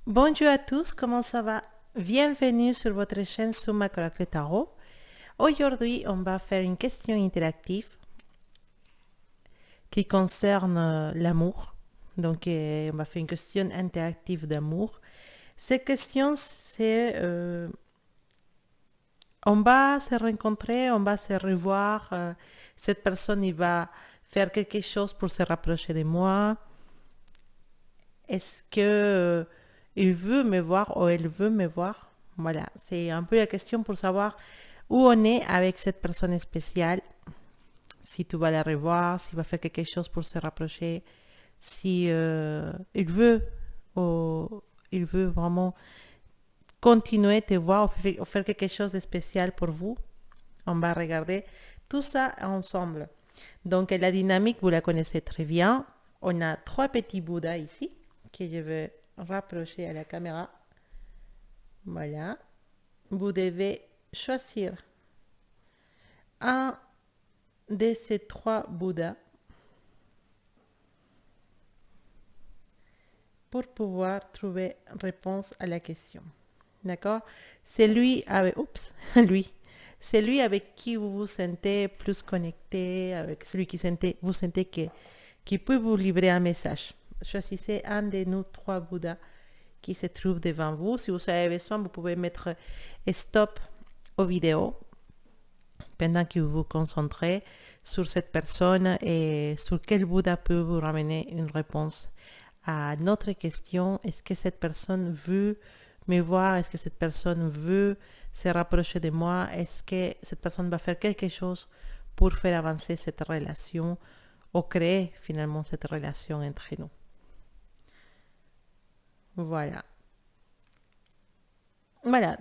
Bonjour à tous, comment ça va? Bienvenue sur votre chaîne Summa Oracle Tarot. Aujourd'hui, on va faire une question interactive qui concerne l'amour. Donc, on va faire une question interactive d'amour. Cette question, c'est on va se rencontrer, on va se revoir. Cette personne, il va faire quelque chose pour se rapprocher de moi. Est-ce que il veut me voir ou elle veut me voir? Voilà, c'est un peu la question pour savoir où on est avec cette personne spéciale. Si tu vas la revoir, s'il va faire quelque chose pour se rapprocher, si il veut ou il veut vraiment continuer te voir ou faire quelque chose de spécial pour vous. On va regarder tout ça ensemble. Donc la dynamique, vous la connaissez très bien. On a trois petits Bouddhas ici que je vais rapprocher à la caméra. Voilà. Vous devez choisir un de ces trois Bouddhas pour pouvoir trouver réponse à la question. D'accord? C'est lui avec... Oups, lui. C'est lui avec qui vous vous sentez plus connecté, avec celui qui vous sentez qui peut vous livrer un message. Choisissez un de nous trois Bouddhas qui se trouve devant vous. Si vous avez besoin, vous pouvez mettre stop aux vidéos pendant que vous vous concentrez sur cette personne et sur quel Bouddha peut vous ramener une réponse à notre question. Est-ce que cette personne veut me voir? Est-ce que cette personne veut se rapprocher de moi? Est-ce que cette personne va faire quelque chose pour faire avancer cette relation ou créer finalement cette relation entre nous? Voilà. Voilà.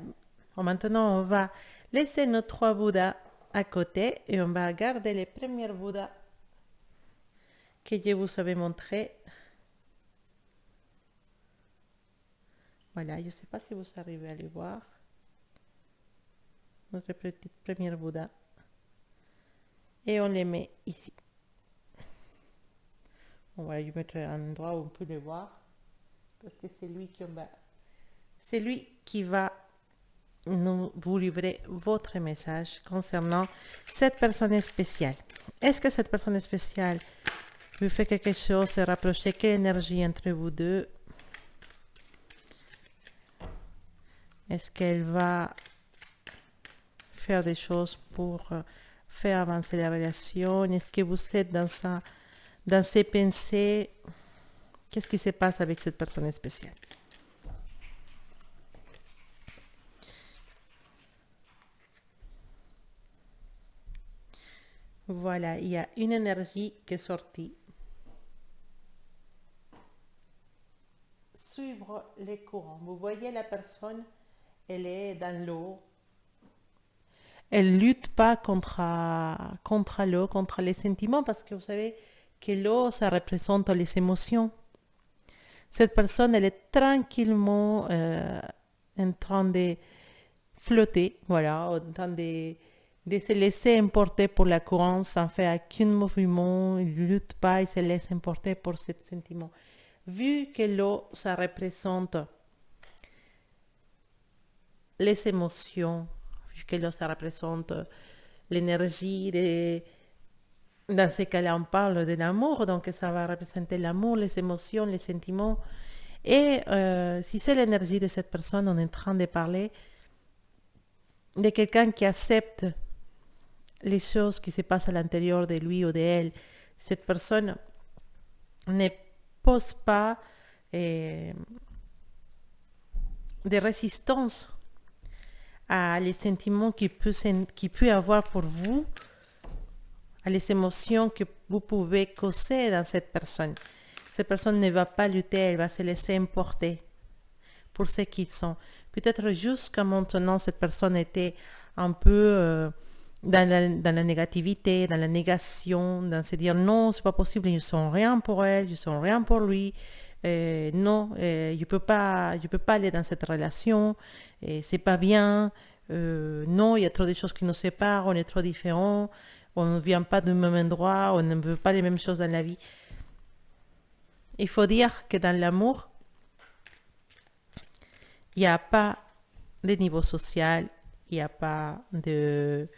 Maintenant, on va laisser nos trois Bouddhas à côté et on va garder les premiers Bouddhas que je vous avais montrés. Voilà, je ne sais pas si vous arrivez à les voir. Notre petit premier Bouddha. Et on les met ici. On va lui mettre un endroit où on peut les voir. Parce que c'est lui qui va vous livrer votre message concernant cette personne spéciale. Est-ce que cette personne spéciale vous fait quelque chose, se rapprocher? Quelle énergie entre vous deux? Est-ce qu'elle va faire des choses pour faire avancer la relation? Est-ce que vous êtes dans ses pensées? Qu'est-ce qui se passe avec cette personne spéciale? Voilà, il y a une énergie qui est sortie. Suivre les courants. Vous voyez la personne, elle est dans l'eau. Elle lutte pas contre l'eau, contre les sentiments, parce que vous savez que l'eau, ça représente les émotions. Cette personne, elle est tranquillement en train de flotter, voilà, en train de se laisser emporter pour la courant sans faire aucun mouvement, il ne lutte pas, il se laisse emporter pour ce sentiment. Vu que l'eau, ça représente les émotions, vu que l'eau, ça représente l'énergie, dans ce cas-là, on parle de l'amour, donc ça va représenter l'amour, les émotions, les sentiments. Et si c'est l'énergie de cette personne, on est en train de parler de quelqu'un qui accepte les choses qui se passent à l'intérieur de lui ou d'elle. Cette personne ne pose pas de résistance à les sentiments qu'il peut avoir pour vous, à les émotions que vous pouvez causer dans cette personne. Cette personne ne va pas lutter, elle va se laisser emporter pour ce qu'ils sont. Peut-être jusqu'à maintenant, cette personne était un peu dans la négativité, dans la négation, dans se dire non, c'est pas possible, ils sont rien pour elle, ils sont rien pour lui. Non, je peux pas aller dans cette relation, c'est pas bien. Non, il y a trop de choses qui nous séparent, on est trop différents, on ne vient pas du même endroit, on ne veut pas les mêmes choses dans la vie. Il faut dire que dans l'amour, Il n'y a pas de niveau social, il n'y a pas de...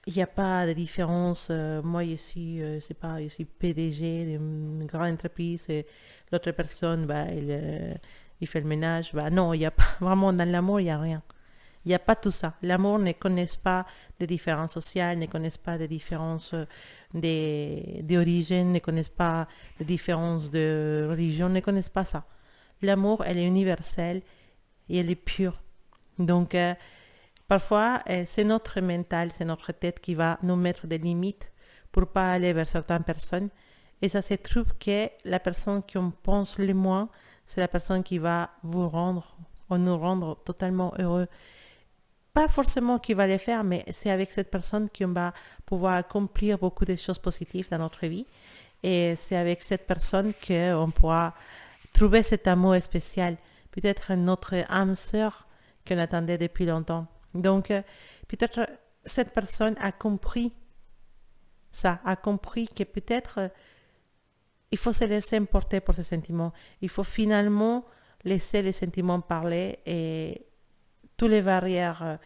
Il n'y a pas de différence. Moi, je suis, c'est pas, je suis PDG d'une grande entreprise et l'autre personne, bah, il fait le ménage. Bah, non, il n'y a pas, vraiment, dans l'amour, il n'y a rien. Il n'y a pas tout ça. L'amour ne connaît pas de différences sociales, ne connaît pas de différences d'origine, ne connaît pas de différences de religion, ne connaît pas ça. L'amour, elle est universelle et elle est pure. Donc, parfois, c'est notre mental, c'est notre tête qui va nous mettre des limites pour pas aller vers certaines personnes. Et ça se trouve que la personne qu'on pense le moins, c'est la personne qui va vous rendre ou nous rendre totalement heureux. Pas forcément qui va les faire, mais c'est avec cette personne qu'on va pouvoir accomplir beaucoup de choses positives dans notre vie. Et c'est avec cette personne qu'on pourra trouver cet amour spécial. Peut-être notre âme sœur qu'on attendait depuis longtemps. Donc, peut-être cette personne a compris ça, a compris que peut-être il faut se laisser emporter pour ses sentiments. Il faut finalement laisser les sentiments parler et toutes les barrières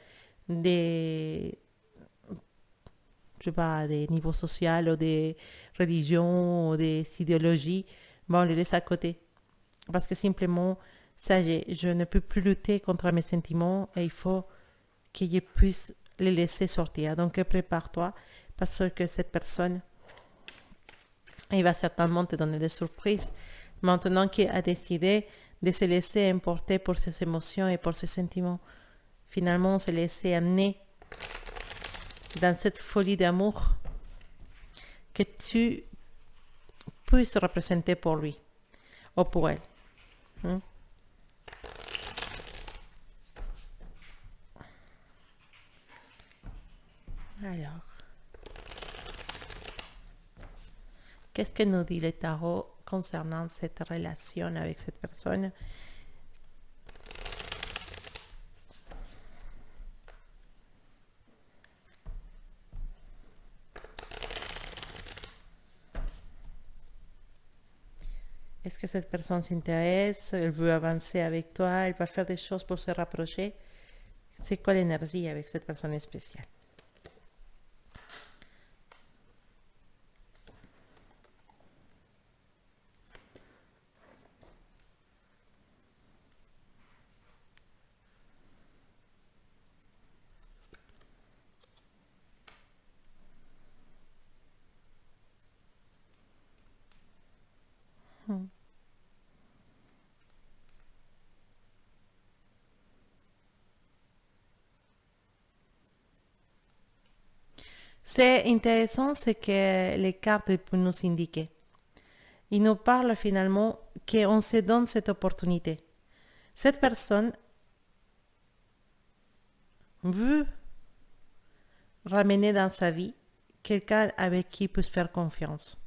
des, je sais pas, des niveaux sociaux ou des religions ou des idéologies, bon, on les laisse à côté. Parce que simplement, ça y est, je ne peux plus lutter contre mes sentiments et il faut que je puisse les laisser sortir. Donc, prépare-toi parce que cette personne, il va certainement te donner des surprises. Maintenant qu'il a décidé de se laisser emporter pour ses émotions et pour ses sentiments, finalement, se laisser amener dans cette folie d'amour que tu puisses représenter pour lui ou pour elle. Alors, qu'est-ce que nous dit le tarot concernant cette relation avec cette personne? Est-ce que cette personne s'intéresse? Elle veut avancer avec toi? Elle va faire des choses pour se rapprocher? C'est quoi l'énergie avec cette personne spéciale? C'est intéressant ce que les cartes peuvent nous indiquer. Ils nous parlent finalement qu'on se donne cette opportunité. Cette personne veut ramener dans sa vie quelqu'un avec qui il peut se faire confiance.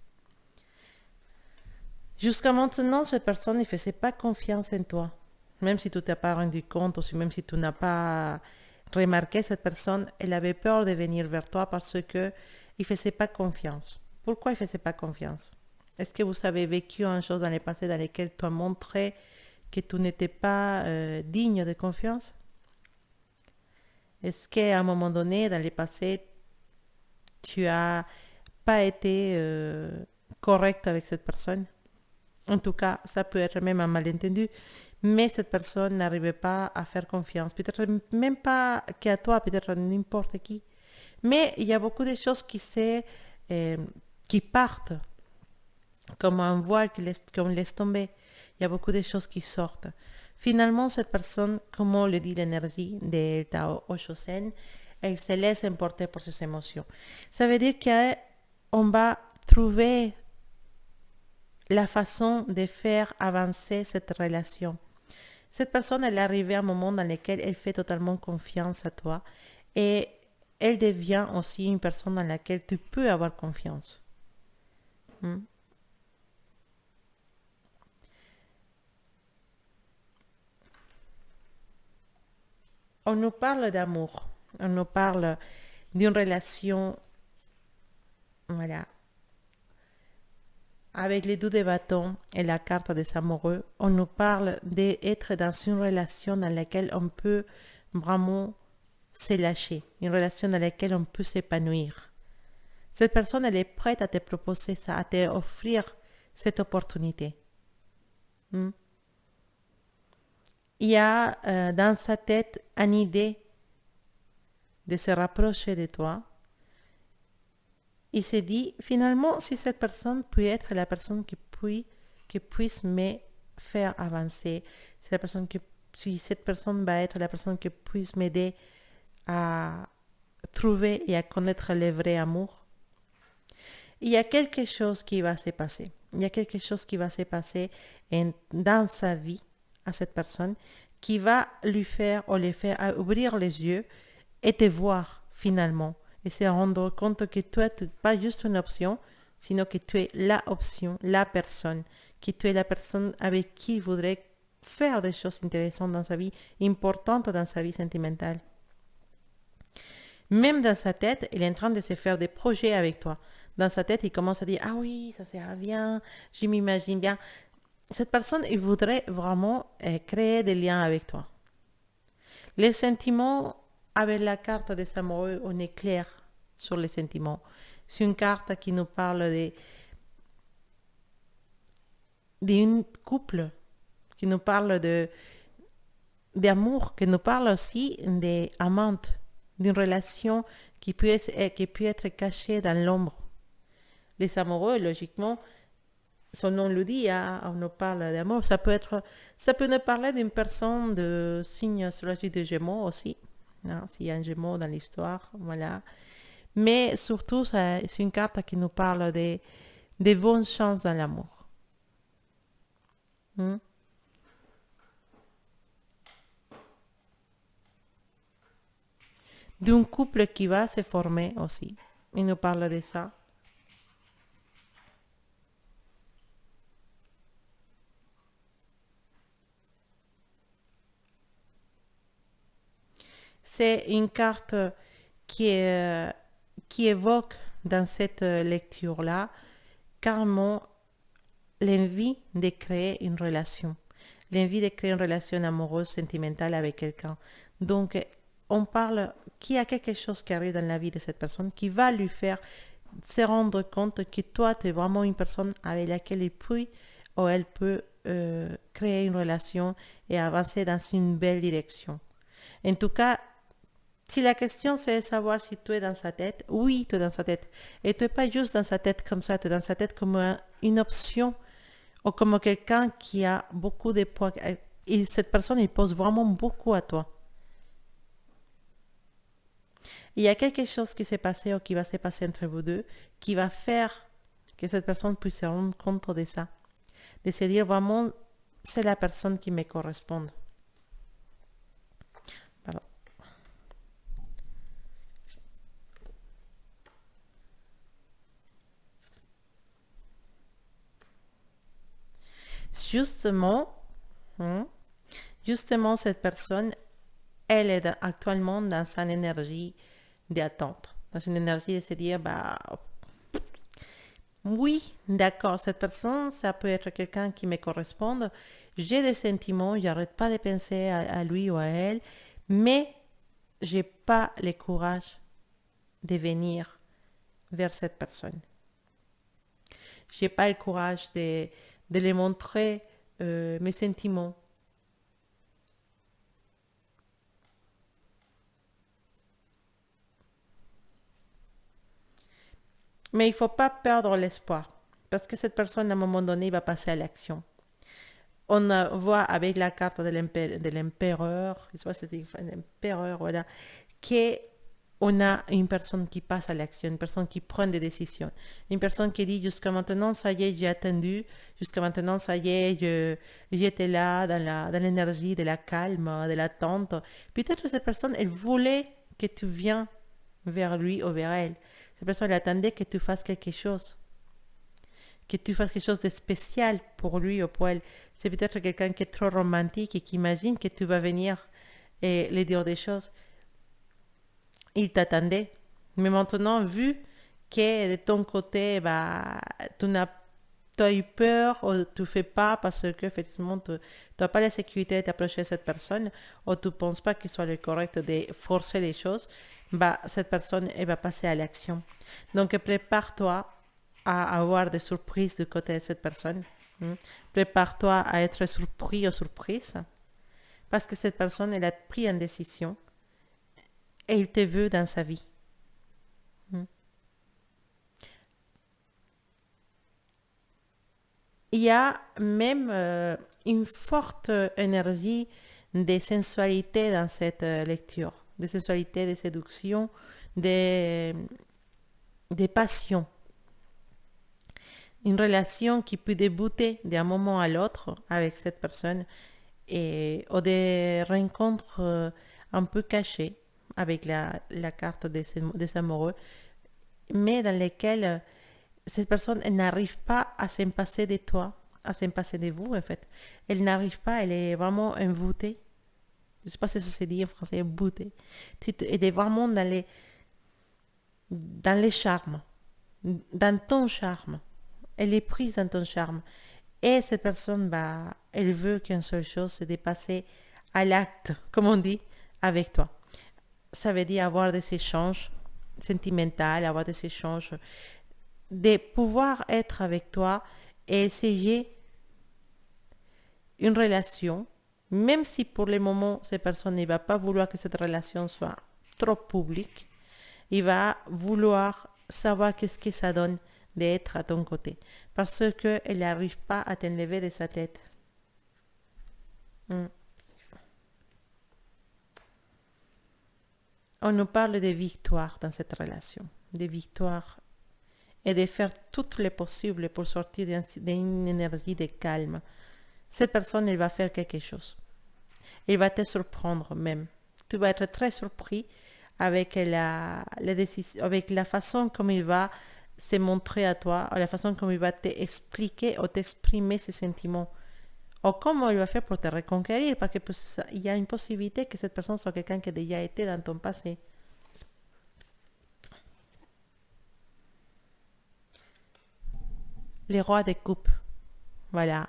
Jusqu'à maintenant, cette personne ne faisait pas confiance en toi. Même si tu t'es pas rendu compte, ou même si tu n'as pas remarqué cette personne, elle avait peur de venir vers toi parce que il faisait pas confiance. Pourquoi il faisait pas confiance? Est-ce que vous avez vécu une chose dans le passé dans lequel tu as montré que tu n'étais pas digne de confiance? Est-ce qu'à un moment donné, dans le passé, tu as pas été correct avec cette personne? En tout cas, ça peut être même un malentendu, mais cette personne n'arrivait pas à faire confiance. Peut-être même pas qu'à toi, peut-être à n'importe qui. Mais il y a beaucoup de choses qui partent comme un voile qu'on laisse tomber. Il y a beaucoup de choses qui sortent. Finalement, cette personne, comme on le dit l'énergie de Tao Oshosen, elle se laisse emporter por ses émotions. Ça veut dire qu'on va trouver la façon de faire avancer cette relation. Cette personne, elle est arrivée à un moment dans lequel elle fait totalement confiance à toi et elle devient aussi une personne dans laquelle tu peux avoir confiance. On nous parle d'amour, on nous parle d'une relation, voilà, avec les 2 de bâtons et la carte des amoureux, on nous parle d'être dans une relation dans laquelle on peut vraiment se lâcher, une relation dans laquelle on peut s'épanouir. Cette personne, elle est prête à te proposer ça, à te offrir cette opportunité. Hmm. Il y a dans sa tête une idée de se rapprocher de toi. Il se dit, finalement, si cette personne peut être la personne qui puisse me faire avancer, si cette personne va être la personne qui puisse m'aider à trouver et à connaître le vrai amour, il y a quelque chose qui va se passer. Il y a quelque chose qui va se passer dans sa vie à cette personne qui va lui faire ou les faire ouvrir les yeux et te voir finalement et se rendre compte que toi, tu n'es pas juste une option, sinon que tu es la option, la personne, que tu es la personne avec qui il voudrait faire des choses intéressantes dans sa vie, importantes dans sa vie sentimentale. Même dans sa tête, il est en train de se faire des projets avec toi. Dans sa tête, il commence à dire, ah oui, ça sera bien, je m'imagine bien. Cette personne, il voudrait vraiment créer des liens avec toi. Les sentiments, avec la carte des amoureux, on est clair sur les sentiments. C'est une carte qui nous parle d'un couple, qui nous parle d'amour, qui nous parle aussi d'amantes, d'une relation qui peut être cachée dans l'ombre. Les amoureux, logiquement, son nom le dit, hein, on nous parle d'amour. Ça peut nous parler d'une personne de signe astrologique de Gémeaux aussi, hein, s'il y a un Gémeaux dans l'histoire, voilà. Mais surtout, c'est une carte qui nous parle des bonnes chances dans l'amour. Hmm? D'un couple qui va se former aussi. Il nous parle de ça. C'est une carte qui évoque dans cette lecture-là carrément l'envie de créer une relation, l'envie de créer une relation amoureuse, sentimentale avec quelqu'un. Donc, on parle qu'il y a quelque chose qui arrive dans la vie de cette personne qui va lui faire se rendre compte que toi, tu es vraiment une personne avec laquelle il peut ou elle peut créer une relation et avancer dans une belle direction. En tout cas, si la question c'est de savoir si tu es dans sa tête, oui, tu es dans sa tête. Et tu n'es pas juste dans sa tête comme ça, tu es dans sa tête comme une option ou comme quelqu'un qui a beaucoup de poids. Et cette personne, il pose vraiment beaucoup à toi. Il y a quelque chose qui s'est passé ou qui va se passer entre vous deux qui va faire que cette personne puisse se rendre compte de ça. De se dire vraiment, c'est la personne qui me correspond. Pardon. Justement, cette personne, elle est actuellement dans une énergie d'attente, dans une énergie de se dire, bah, oui, d'accord, cette personne, ça peut être quelqu'un qui me corresponde. J'ai des sentiments, j'arrête pas de penser à lui ou à elle, mais j'ai pas le courage de venir vers cette personne. J'ai pas le courage de lui montrer mes sentiments. Mais il ne faut pas perdre l'espoir, parce que cette personne, à un moment donné, va passer à l'action. On voit avec la carte de l'empereur, l'empereur, voilà, qu'on a une personne qui passe à l'action, une personne qui prend des décisions, une personne qui dit jusqu'à maintenant, ça y est, j'ai attendu, jusqu'à maintenant, ça y est, j'étais là dans l'énergie de la calme, de l'attente. Peut-être que cette personne, elle voulait que tu viennes vers lui ou vers elle. Cette personne, elle attendait que tu fasses quelque chose, que tu fasses quelque chose de spécial pour lui ou pour elle. C'est peut-être quelqu'un qui est trop romantique et qui imagine que tu vas venir et lui dire des choses. Il t'attendait. Mais maintenant, vu que de ton côté, bah, tu n'as tu as eu peur ou tu fais pas parce que effectivement tu n'as pas la sécurité d'approcher cette personne ou tu ne penses pas qu'il soit le correct de forcer les choses, bah, cette personne elle va passer à l'action. Donc prépare-toi à avoir des surprises du côté de cette personne. Hmm. Prépare-toi à être surpris ou surprise parce que cette personne elle a pris une décision et il te veut dans sa vie. Hmm. Il y a même une forte énergie de sensualité dans cette lecture, de sensualité, de séduction, de, de passion. Une relation qui peut débuter d'un moment à l'autre avec cette personne et ou des rencontres un peu cachées avec la carte des amoureux, mais dans lesquelles cette personne elle n'arrive pas à s'en passer de toi, à s'en passer de vous en fait. Elle n'arrive pas, elle est vraiment envoûtée. Je ne sais pas si ça se dit en français, envoûtée. Elle est vraiment dans les charmes, dans ton charme. Elle est prise dans ton charme. Et cette personne, bah, elle veut qu'une seule chose, c'est de passer à l'acte, comme on dit, avec toi. Ça veut dire avoir des échanges sentimentaux, avoir des échanges, de pouvoir être avec toi et essayer une relation, même si pour le moment, cette personne ne va pas vouloir que cette relation soit trop publique, il va vouloir savoir qu'est-ce que ça donne d'être à ton côté. Parce qu'elle n'arrive pas à t'enlever de sa tête. Mm. On nous parle de victoires dans cette relation. Des victoires et de faire tout le possible pour sortir d'une énergie de calme. Cette personne, elle va faire quelque chose. Elle va te surprendre même. Tu vas être très surpris avec avec la façon comme il va se montrer à toi, la façon comme il va t'expliquer ou t'exprimer ses sentiments. Ou comment il va faire pour te reconquérir, parce qu'il y a une possibilité que cette personne soit quelqu'un qui a déjà été dans ton passé. Les rois des coupes. Voilà.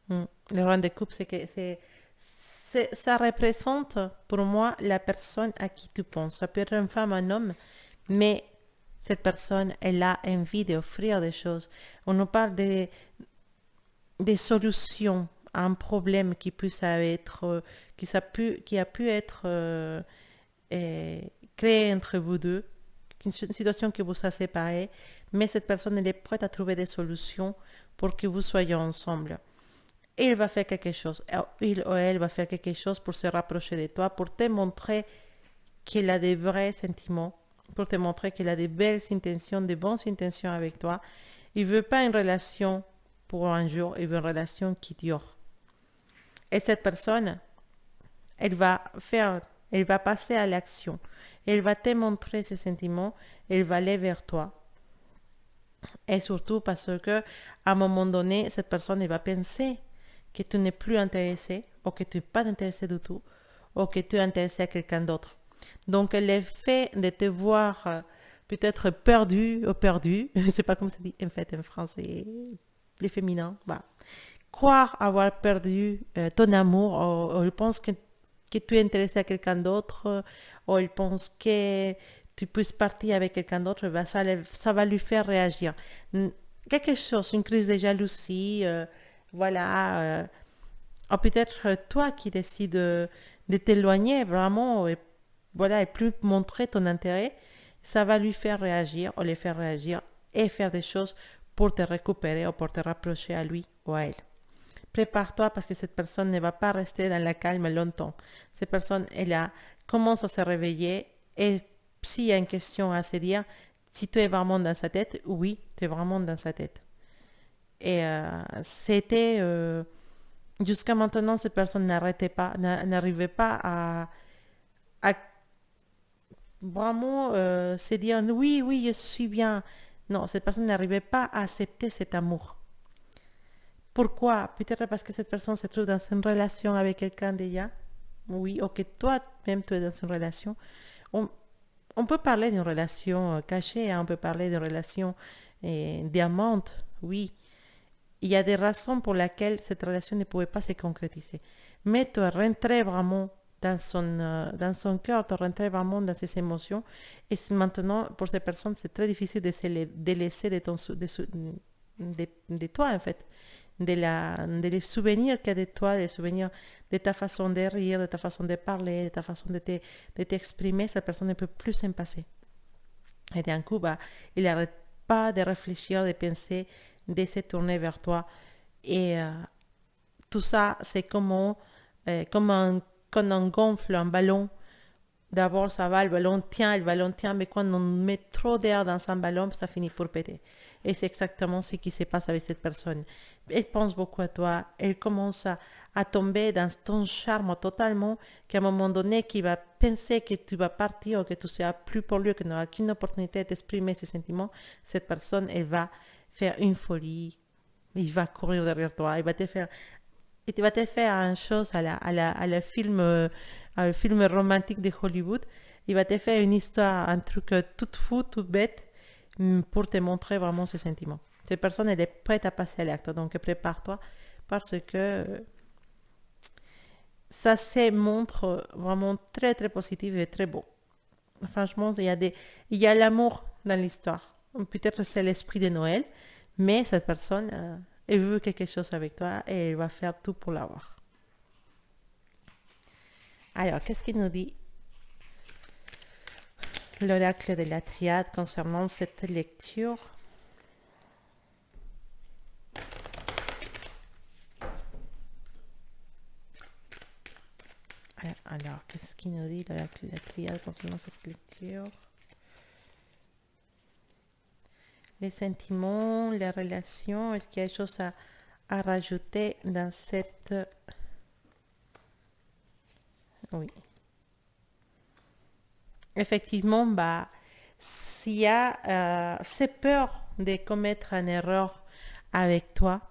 Le roi des coupes, ça représente pour moi la personne à qui tu penses. Ça peut être une femme, un homme, mais cette personne, elle a envie d'offrir des choses. On nous parle des solutions à un problème qui puisse être, qui a pu être créé entre vous deux, une situation qui vous a séparés, mais cette personne, elle est prête à trouver des solutions pour que vous soyez ensemble. Et il va faire quelque chose. Il ou elle va faire quelque chose pour se rapprocher de toi, pour te montrer qu'il a des vrais sentiments, pour te montrer qu'il a des belles intentions, des bonnes intentions avec toi. Il ne veut pas une relation pour un jour, il veut une relation qui dure. Et cette personne, elle va passer à l'action. Elle va te montrer ses sentiments, elle va aller vers toi. Et surtout parce que à un moment donné, cette personne elle va penser que tu n'es plus intéressé, ou que tu n'es pas intéressé du tout, ou que tu es intéressé à quelqu'un d'autre. Donc le fait de te voir peut-être perdu ou perdu, je ne sais pas comment ça dit en fait en français, les féminins, bah, croire avoir perdu ton amour, ou il pense que tu es intéressé à quelqu'un d'autre, ou il pense que tu puisses partir avec quelqu'un d'autre, bah, ça va lui faire réagir. Quelque chose, une crise de jalousie, voilà. Ou peut-être toi qui décides de t'éloigner vraiment, et, voilà, et plus montrer ton intérêt, ça va lui faire réagir, ou les faire réagir, et faire des choses pour te récupérer ou pour te rapprocher à lui ou à elle. Prépare-toi parce que cette personne ne va pas rester dans la calme longtemps. Cette personne, commence à se réveiller et s'il y a une question à se dire, si tu es vraiment dans sa tête, oui, tu es vraiment dans sa tête. Et jusqu'à maintenant, cette personne n'arrivait pas à vraiment se dire, oui, oui, je suis bien. Non, cette personne n'arrivait pas à accepter cet amour. Pourquoi? Peut-être parce que cette personne se trouve dans une relation avec quelqu'un déjà. Oui, ou que toi-même tu es dans une relation. On, on peut parler d'une relation cachée, hein, on peut parler d'une relation diamante, oui. Il y a des raisons pour lesquelles cette relation ne pouvait pas se concrétiser. Mais tu es rentré vraiment dans son cœur, tu es rentré vraiment dans ses émotions. Et maintenant, pour ces personnes, c'est très difficile de se les délaisser de toi, en fait. De les souvenirs qu'il y a de toi, les souvenirs de ta façon de rire, de ta façon de parler, de ta façon de t'exprimer. Cette personne ne peut plus s'en passer. Et d'un coup, bah, il n'arrête pas de réfléchir, de penser, de se tourner vers toi. Et tout ça, c'est quand on gonfle un ballon. D'abord, ça va, le ballon tient, mais quand on met trop d'air dans un ballon, ça finit pour péter. Et c'est exactement ce qui se passe avec cette personne. Elle pense beaucoup à toi, elle commence à tomber dans ton charme totalement, qu'à un moment donné, qu'il va penser que tu vas partir ou que tu ne seras plus pour lui, qu'il n'aura qu'une opportunité d'exprimer ses sentiments, cette personne, elle va faire une folie, il va courir derrière toi, il va te faire une chose à la film, un film romantique de Hollywood. Il va te faire une histoire, un truc tout fou, tout bête, pour te montrer vraiment ses sentiments. Cette personne, elle est prête à passer à l'acte. Donc, prépare-toi parce que ça se montre vraiment très, très positif et très beau. Franchement, il y a l'amour dans l'histoire. Peut-être c'est l'esprit de Noël, mais cette personne, elle veut quelque chose avec toi et elle va faire tout pour l'avoir. Alors, qu'est-ce qu'il nous dit l'oracle de la triade concernant cette lecture? Alors, qu'est-ce qu'il nous dit l'oracle de la triade concernant cette lecture? Les sentiments, les relations, est-ce qu'il y a des choses à rajouter dans cette... Oui. Effectivement, bah, s'il y a cette peur de commettre une erreur avec toi,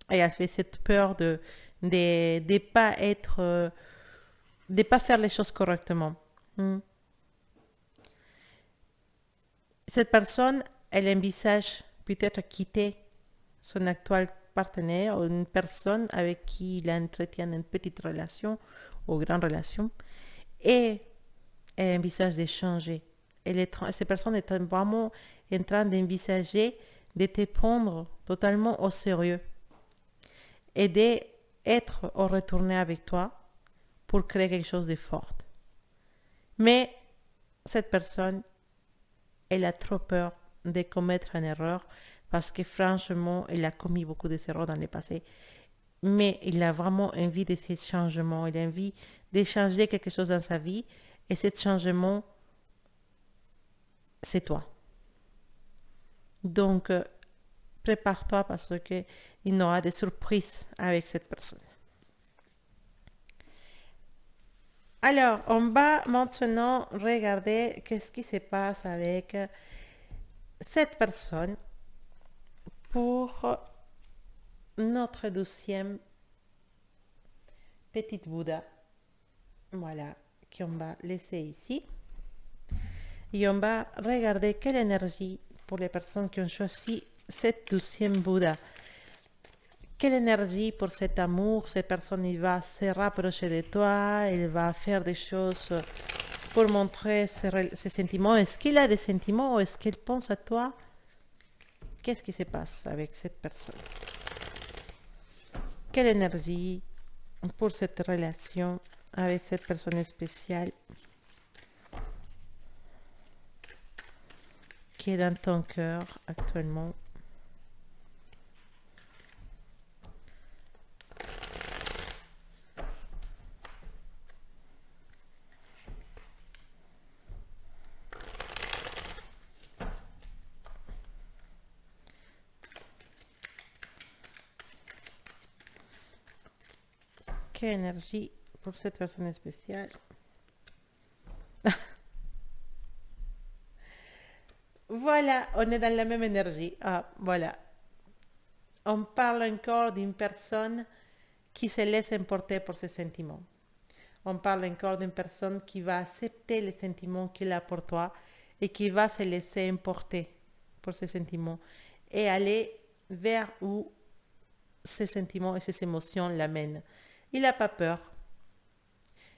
et avec cette peur de pas être, de pas faire les choses correctement. Cette personne, elle envisage peut-être quitter son actuel partenaire ou une personne avec qui il entretient une petite relation ou grande relation et elle envisage de changer. Cette personne est vraiment en train d'envisager de te prendre totalement au sérieux et d'être au retourner avec toi pour créer quelque chose de fort. Mais cette personne, elle a trop peur de commettre une erreur parce que franchement, elle a commis beaucoup d'erreurs dans le passé. Mais il a vraiment envie de ces changements, il a envie de changer quelque chose dans sa vie et ce changement, c'est toi. Donc, prépare-toi parce qu'il y aura des surprises avec cette personne. Alors, on va maintenant regarder qu'est-ce qui se passe avec cette personne pour notre 12e petite Bouddha. Voilà, qu'on va laisser ici. Et on va regarder quelle énergie pour les personnes qui ont choisi cette 12e Bouddha. Quelle énergie pour cet amour, cette personne il va se rapprocher de toi, il va faire des choses pour montrer ses sentiments. Est-ce qu'il a des sentiments ou est-ce qu'il pense à toi? Qu'est-ce qui se passe avec cette personne? Quelle énergie pour cette relation avec cette personne spéciale qui est dans ton cœur actuellement? Quelle énergie pour cette personne spéciale? Voilà, on est dans la même énergie. Ah, voilà. On parle encore d'une personne qui se laisse emporter pour ses sentiments. On parle encore d'une personne qui va accepter les sentiments qu'il a pour toi et qui va se laisser emporter pour ses sentiments. et aller vers où ses sentiments et ses émotions l'amènent. Il n'a pas peur.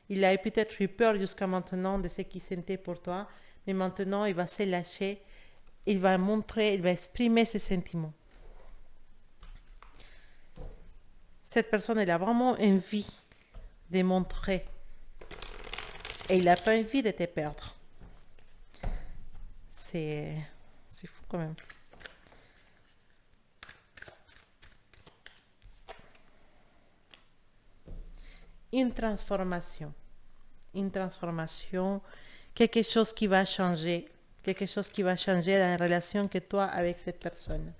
Il a peut-être eu peur jusqu'à maintenant de ce qu'il sentait pour toi, mais maintenant il va se lâcher, il va montrer, il va exprimer ses sentiments. Cette personne, elle a vraiment envie de montrer et il n'a pas envie de te perdre. C'est fou quand même. Une transformation, quelque chose qui va changer, dans la relation que toi avec cette personne.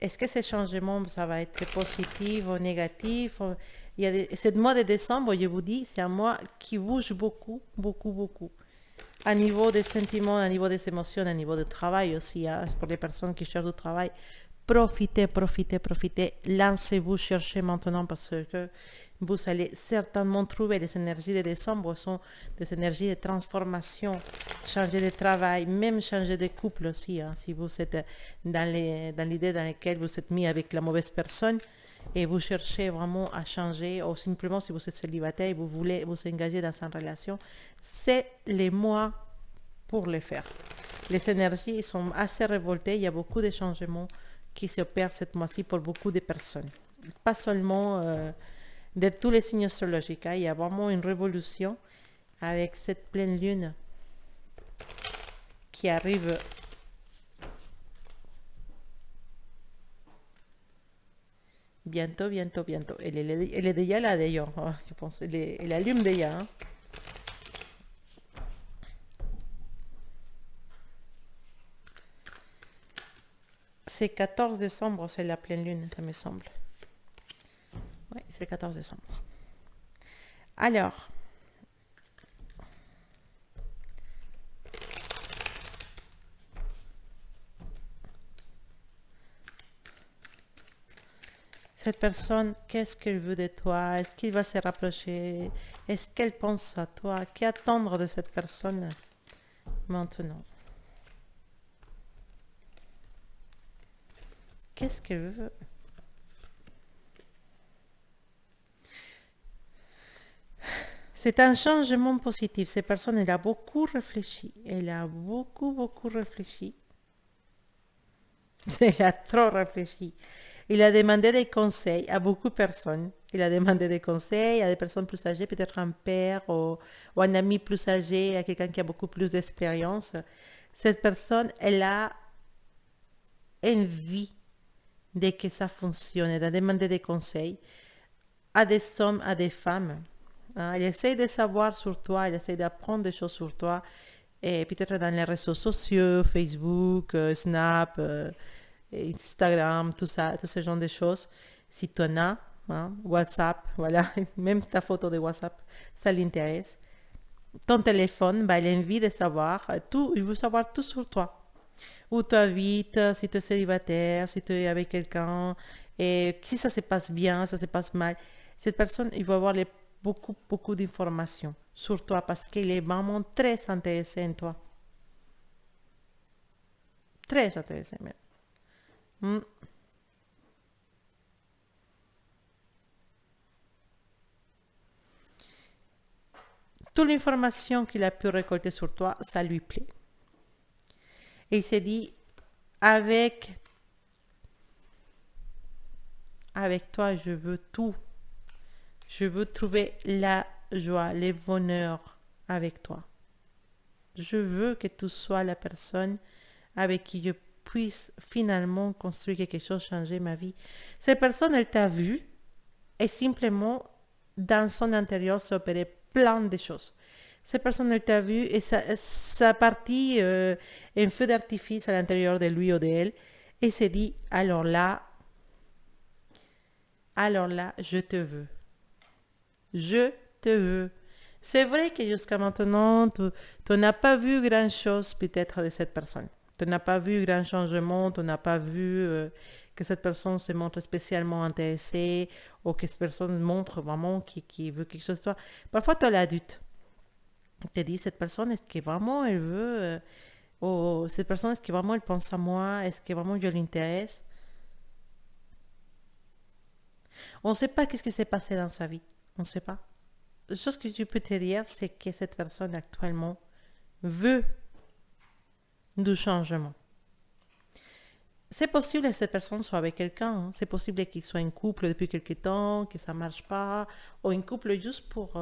Est-ce que ce changement, ça va être positif ou négatif? Ce mois de décembre, je vous dis, c'est un mois qui bouge beaucoup, beaucoup, beaucoup. À niveau des sentiments, à niveau des émotions, à niveau du travail aussi. Hein, pour les personnes qui cherchent du travail, profitez. Lancez-vous, cherchez maintenant parce que vous allez certainement trouver les énergies de décembre sont des énergies de transformation, changer de travail, même changer de couple aussi. Hein, si vous êtes dans l'idée dans laquelle vous êtes mis avec la mauvaise personne et vous cherchez vraiment à changer, ou simplement si vous êtes célibataire et vous voulez vous engager dans une relation, c'est les mois pour le faire. Les énergies sont assez révoltées, il y a beaucoup de changements qui s'opèrent cette mois-ci pour beaucoup de personnes. Pas seulement de tous les signes astrologiques, hein, il y a vraiment une révolution avec cette pleine lune qui arrive bientôt. Elle est déjà là d'ailleurs, hein, je pense. Elle allume déjà. Hein. C'est 14 décembre, c'est la pleine lune, ça me semble. Oui, c'est le 14 décembre. Alors, cette personne, qu'est-ce qu'elle veut de toi? Est-ce qu'il va se rapprocher? Est-ce qu'elle pense à toi? Qu'attendre de cette personne maintenant? Qu'est-ce qu'elle veut? C'est un changement positif. Cette personne, elle a beaucoup réfléchi. Elle a beaucoup réfléchi. Elle a trop réfléchi. Il a demandé des conseils à beaucoup de personnes. Il a demandé des conseils à des personnes plus âgées, peut-être un père ou un ami plus âgé, à quelqu'un qui a beaucoup plus d'expérience. Cette personne, elle a envie de que ça fonctionne. Elle a demandé des conseils à des hommes, à des femmes. Hein, elle essaie de savoir sur toi, elle essaie d'apprendre des choses sur toi. Et peut-être dans les réseaux sociaux, Facebook, Snap, Instagram, tout ça, tout ce genre de choses. Si tu en as, hein, WhatsApp, voilà, même ta photo de WhatsApp, ça l'intéresse. Ton téléphone, bah, il a envie de savoir tout, il veut savoir tout sur toi. Où tu habites, si tu es célibataire, si tu es avec quelqu'un, et si ça se passe bien, ça se passe mal. Cette personne, il va avoir beaucoup d'informations sur toi parce qu'il est vraiment très intéressé en toi. Très intéressé même. Mm. Toute l'information qu'il a pu récolter sur toi, ça lui plaît. Et il s'est dit, avec toi, je veux tout. Je veux trouver la joie, le bonheur avec toi. Je veux que tu sois la personne avec qui je puisse finalement construire quelque chose, changer ma vie. Cette personne, elle t'a vu et simplement, dans son intérieur, s'opérait plein de choses. Cette personne, elle t'a vu et ça partit un feu d'artifice à l'intérieur de lui ou d'elle et s'est dit, alors là, je te veux. Je te veux. C'est vrai que jusqu'à maintenant, tu n'as pas vu grand-chose peut-être de cette personne. Tu n'as pas vu grand changement, tu n'as pas vu que cette personne se montre spécialement intéressée ou que cette personne montre vraiment qui veut quelque chose de toi. Parfois, tu as la doute. Tu te dis, cette personne, est-ce que vraiment elle veut Ou cette personne, est-ce que vraiment elle pense à moi? Est-ce que vraiment je l'intéresse? On ne sait pas qu'est-ce qui s'est passé dans sa vie. On ne sait pas. La chose que je peux te dire, c'est que cette personne actuellement veut du changement. C'est possible que cette personne soit avec quelqu'un. Hein. C'est possible qu'il soit en couple depuis quelque temps, que ça ne marche pas, ou en couple juste pour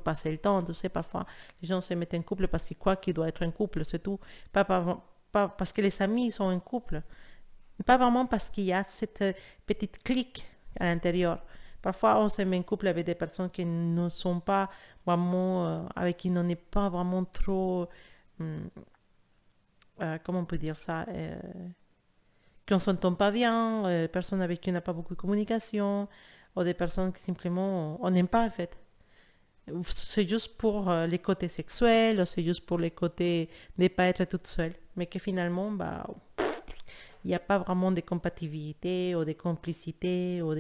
passer le temps. Tu sais, parfois, les gens se mettent en couple parce qu'ils croient qu'ils doivent être en couple, c'est tout. Pas parce que les amis sont en couple. Pas vraiment parce qu'il y a cette petite clique à l'intérieur. Parfois, on se met en couple avec des personnes qui ne sont pas vraiment, avec qui on n'est pas vraiment trop, hum, comment on peut dire ça, qu'on ne s'entend pas bien, personnes avec qui on n'a pas beaucoup de communication, ou des personnes qui simplement on n'aime pas en fait. C'est juste pour les côtés sexuels, ou c'est juste pour les côtés de ne pas être toute seule. Mais que finalement, bah, il n'y a pas vraiment de compatibilité ou de complicité ou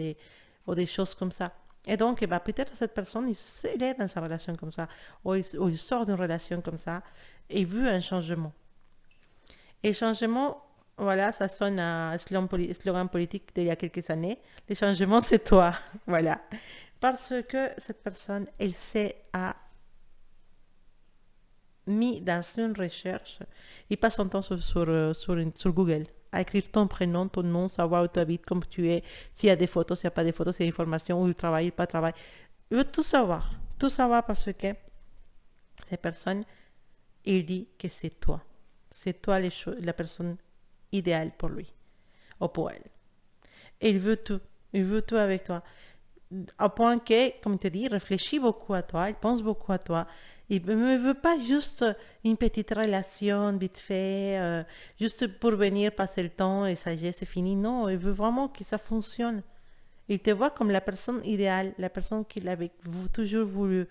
des choses comme ça. Et donc, bah, peut-être cette personne, il est dans sa relation comme ça, ou il sort d'une relation comme ça, et veut un changement. Et changement, voilà, ça sonne à un slogan politique d'il y a quelques années. Le changement, c'est toi. Voilà. Parce que cette personne, elle s'est mis dans une recherche. Il passe son temps sur Google à écrire ton prénom, ton nom, savoir où tu habites, comme tu es, s'il y a des photos, s'il n'y a pas de photos, s'il y a des informations, où il travaille, pas travaille. Il veut tout savoir. Tout savoir parce que cette personne, il dit que c'est toi. C'est toi la personne idéale pour lui ou pour elle. Et il veut tout. Il veut tout avec toi. Au point que, comme tu dis, il réfléchit beaucoup à toi, il pense beaucoup à toi. Il ne veut pas juste une petite relation vite fait, juste pour venir passer le temps et ça y est, c'est fini. Non, il veut vraiment que ça fonctionne. Il te voit comme la personne idéale, la personne qu'il avait toujours voulu.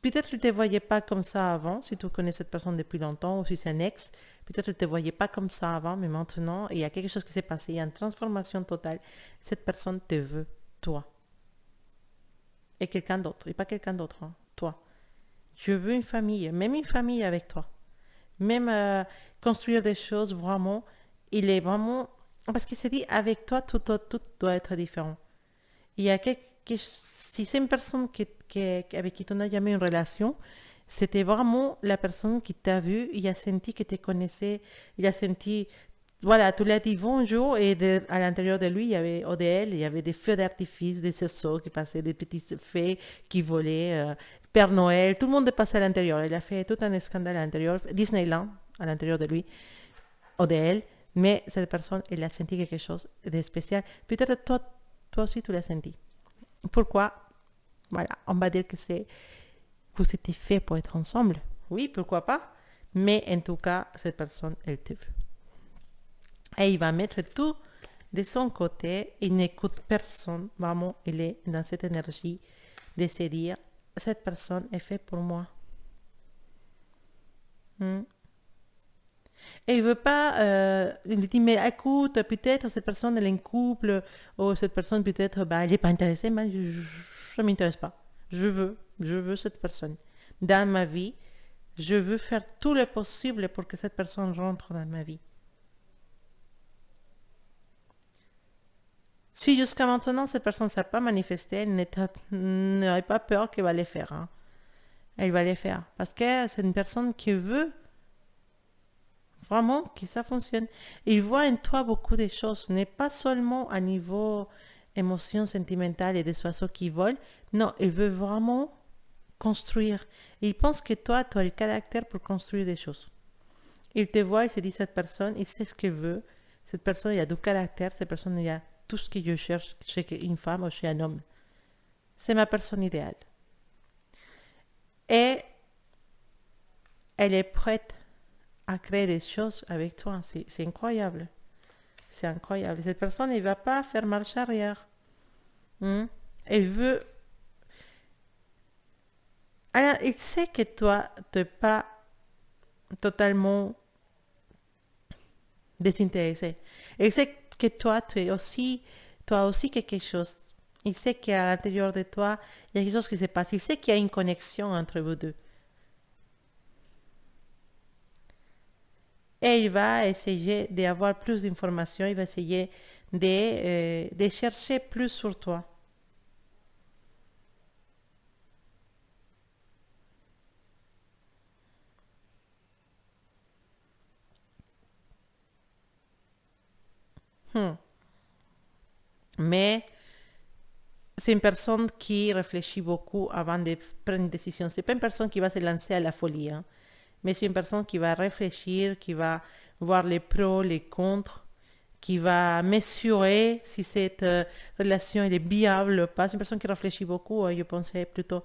Peut-être qu'il ne te voyait pas comme ça avant, si tu connais cette personne depuis longtemps ou si c'est un ex. Peut-être qu'il ne te voyait pas comme ça avant, mais maintenant, il y a quelque chose qui s'est passé, il y a une transformation totale. Cette personne te veut, toi. Et quelqu'un d'autre, et pas quelqu'un d'autre, hein, toi. Je veux même une famille avec toi. Même construire des choses vraiment, il est vraiment... Parce qu'il s'est dit, avec toi, tout doit être différent. Il y a si c'est une personne avec qui tu n'as jamais une relation, c'était vraiment la personne qui t'a vu, il a senti que tu connaissais, il a senti, voilà, tu l'as dit bonjour et à l'intérieur de lui, il y avait, ou d'elle, il y avait des feux d'artifice, des cerceaux qui passaient, des petits fées qui volaient, Père Noël, tout le monde est passé à l'intérieur. Il a fait tout un scandale à l'intérieur, Disneyland à l'intérieur de lui, ou d'elle, mais cette personne, elle a senti quelque chose de spécial. Peut-être toi aussi, tu l'as senti. Pourquoi? Voilà, on va dire que vous étiez fait pour être ensemble. Oui, pourquoi pas? Mais en tout cas, cette personne, elle te veut. Et il va mettre tout de son côté. Il n'écoute personne. Vraiment, il est dans cette énergie de se dire, cette personne est faite pour moi. Et il veut pas, il dit, mais écoute, peut-être cette personne, elle est en couple, ou cette personne, peut-être, bah, elle n'est pas intéressée, mais je ne m'intéresse pas. Je veux cette personne. Dans ma vie, je veux faire tout le possible pour que cette personne rentre dans ma vie. Si jusqu'à maintenant, cette personne ne s'est pas manifestée, elle n'aurait pas peur qu'elle va les faire. Hein. Elle va les faire. Parce que c'est une personne qui veut vraiment que ça fonctionne. Il voit en toi beaucoup de choses, n'est pas seulement à niveau émotion sentimentale et des oiseaux qui volent. Non, il veut vraiment construire. Il pense que toi, tu as le caractère pour construire des choses. Il te voit, il se dit, cette personne, il sait ce qu'il veut. Cette personne, il a du caractère. Cette personne, il a tout ce que je cherche chez une femme ou chez un homme. C'est ma personne idéale. Et elle est prête à créer des choses avec toi. C'est incroyable. C'est incroyable. Cette personne, elle ne va pas faire marche arrière. Elle veut... Alors, il sait que toi, tu n'es pas totalement désintéressé. Il sait que toi, tu as aussi quelque chose. Il sait qu'à l'intérieur de toi, il y a quelque chose qui se passe. Il sait qu'il y a une connexion entre vous deux. Et il va essayer d'avoir plus d'informations, il va essayer de chercher plus sur toi. Hmm. Mais c'est une personne qui réfléchit beaucoup avant de prendre une décision. C'est pas une personne qui va se lancer à la folie, hein. Mais c'est une personne qui va réfléchir, qui va voir les pros, les contre, qui va mesurer si cette relation elle est viable ou pas. C'est une personne qui réfléchit beaucoup, hein. Je pensais plutôt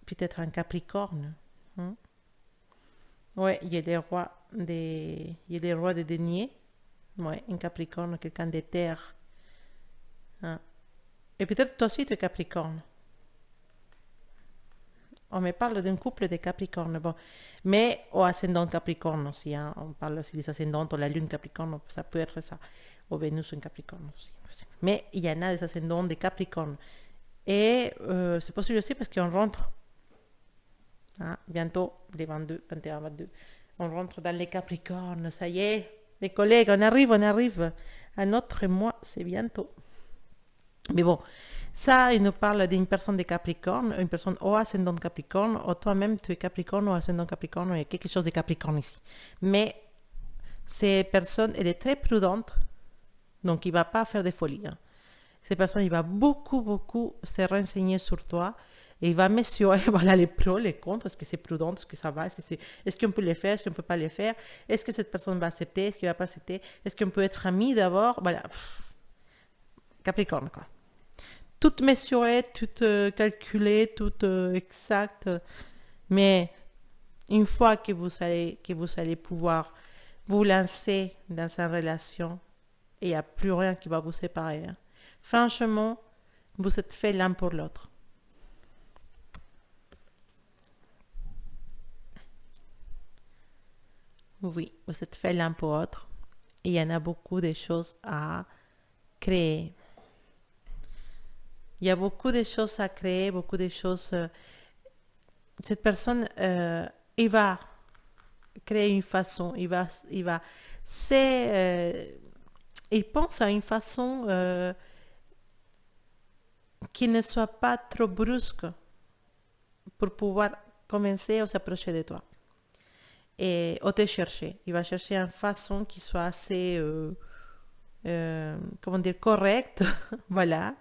peut-être un Capricorne, hein. Ouais, il y a les rois il y a les rois des deniers. Ouais, un Capricorne, quelqu'un de terre, hein. Et peut-être toi aussi tu es Capricorne. On me parle d'un couple de Capricorne, bon. Mais au ascendant Capricorne aussi, hein. On parle aussi des ascendants, ou la lune Capricorne, ça peut être ça. Ou Vénus en Capricorne aussi. Mais il y en a des ascendants de Capricorne. Et c'est possible aussi parce qu'on rentre, hein, bientôt, les 22, 21, 22. On rentre dans les Capricornes, ça y est. Mes collègues, on arrive, on arrive. À notre mois, c'est bientôt. Mais bon, ça, il nous parle d'une personne de Capricorne, une personne au ascendant de Capricorne, ou toi-même tu es Capricorne ou ascendant Capricorne, il y a quelque chose de Capricorne ici. Mais cette personne, elle est très prudente, donc il ne va pas faire de folie, hein. Cette personne, il va beaucoup, beaucoup se renseigner sur toi. Et il va mesurer voilà, les pros, les contre. Est-ce que c'est prudent? Est-ce que ça va? Est-ce qu'on peut les faire? Est-ce qu'on ne peut pas les faire? Est-ce que cette personne va accepter? Est-ce qu'il ne va pas accepter? Est-ce qu'on peut être amis d'abord? Voilà. Capricorne, quoi. Tout mesuré, tout calculé, tout exact. Mais une fois que vous allez pouvoir vous lancer dans une relation, il n'y a plus rien qui va vous séparer, hein. Franchement, vous êtes faits l'un pour l'autre. Oui, vous êtes faits l'un pour l'autre. Et il y en a beaucoup de choses à créer. Il y a beaucoup de choses à créer, beaucoup de choses. Cette personne, il va créer une façon, c'est, il pense à une façon qui ne soit pas trop brusque pour pouvoir commencer à s'approcher de toi et à te chercher. Il va chercher une façon qui soit assez, comment dire, correcte, voilà,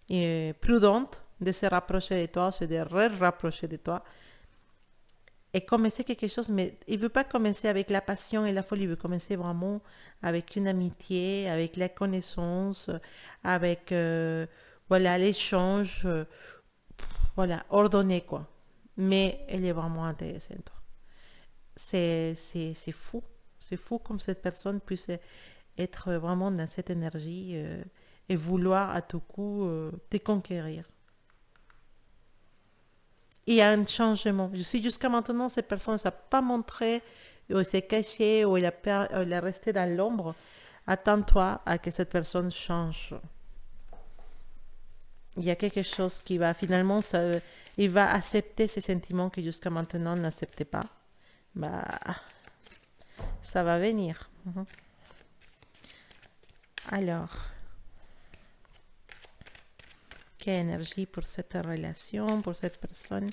et prudente de se rapprocher de toi, de rapprocher de toi et commencer quelque chose, mais il ne veut pas commencer avec la passion et la folie, il veut commencer vraiment avec une amitié, avec la connaissance, avec voilà, l'échange, voilà, ordonné quoi. Mais elle est vraiment intéressante. C'est fou. C'est fou comme cette personne puisse être vraiment dans cette énergie et vouloir à tout coup te conquérir. Il y a un changement. Si jusqu'à maintenant, cette personne ne s'est pas montrée, ou s'est cachée, ou elle est restée dans l'ombre, attends-toi à que cette personne change. Il y a quelque chose qui va finalement, il va accepter ces sentiments que jusqu'à maintenant n'acceptait pas. Bah, ça va venir. Alors, quelle énergie pour cette relation, pour cette personne?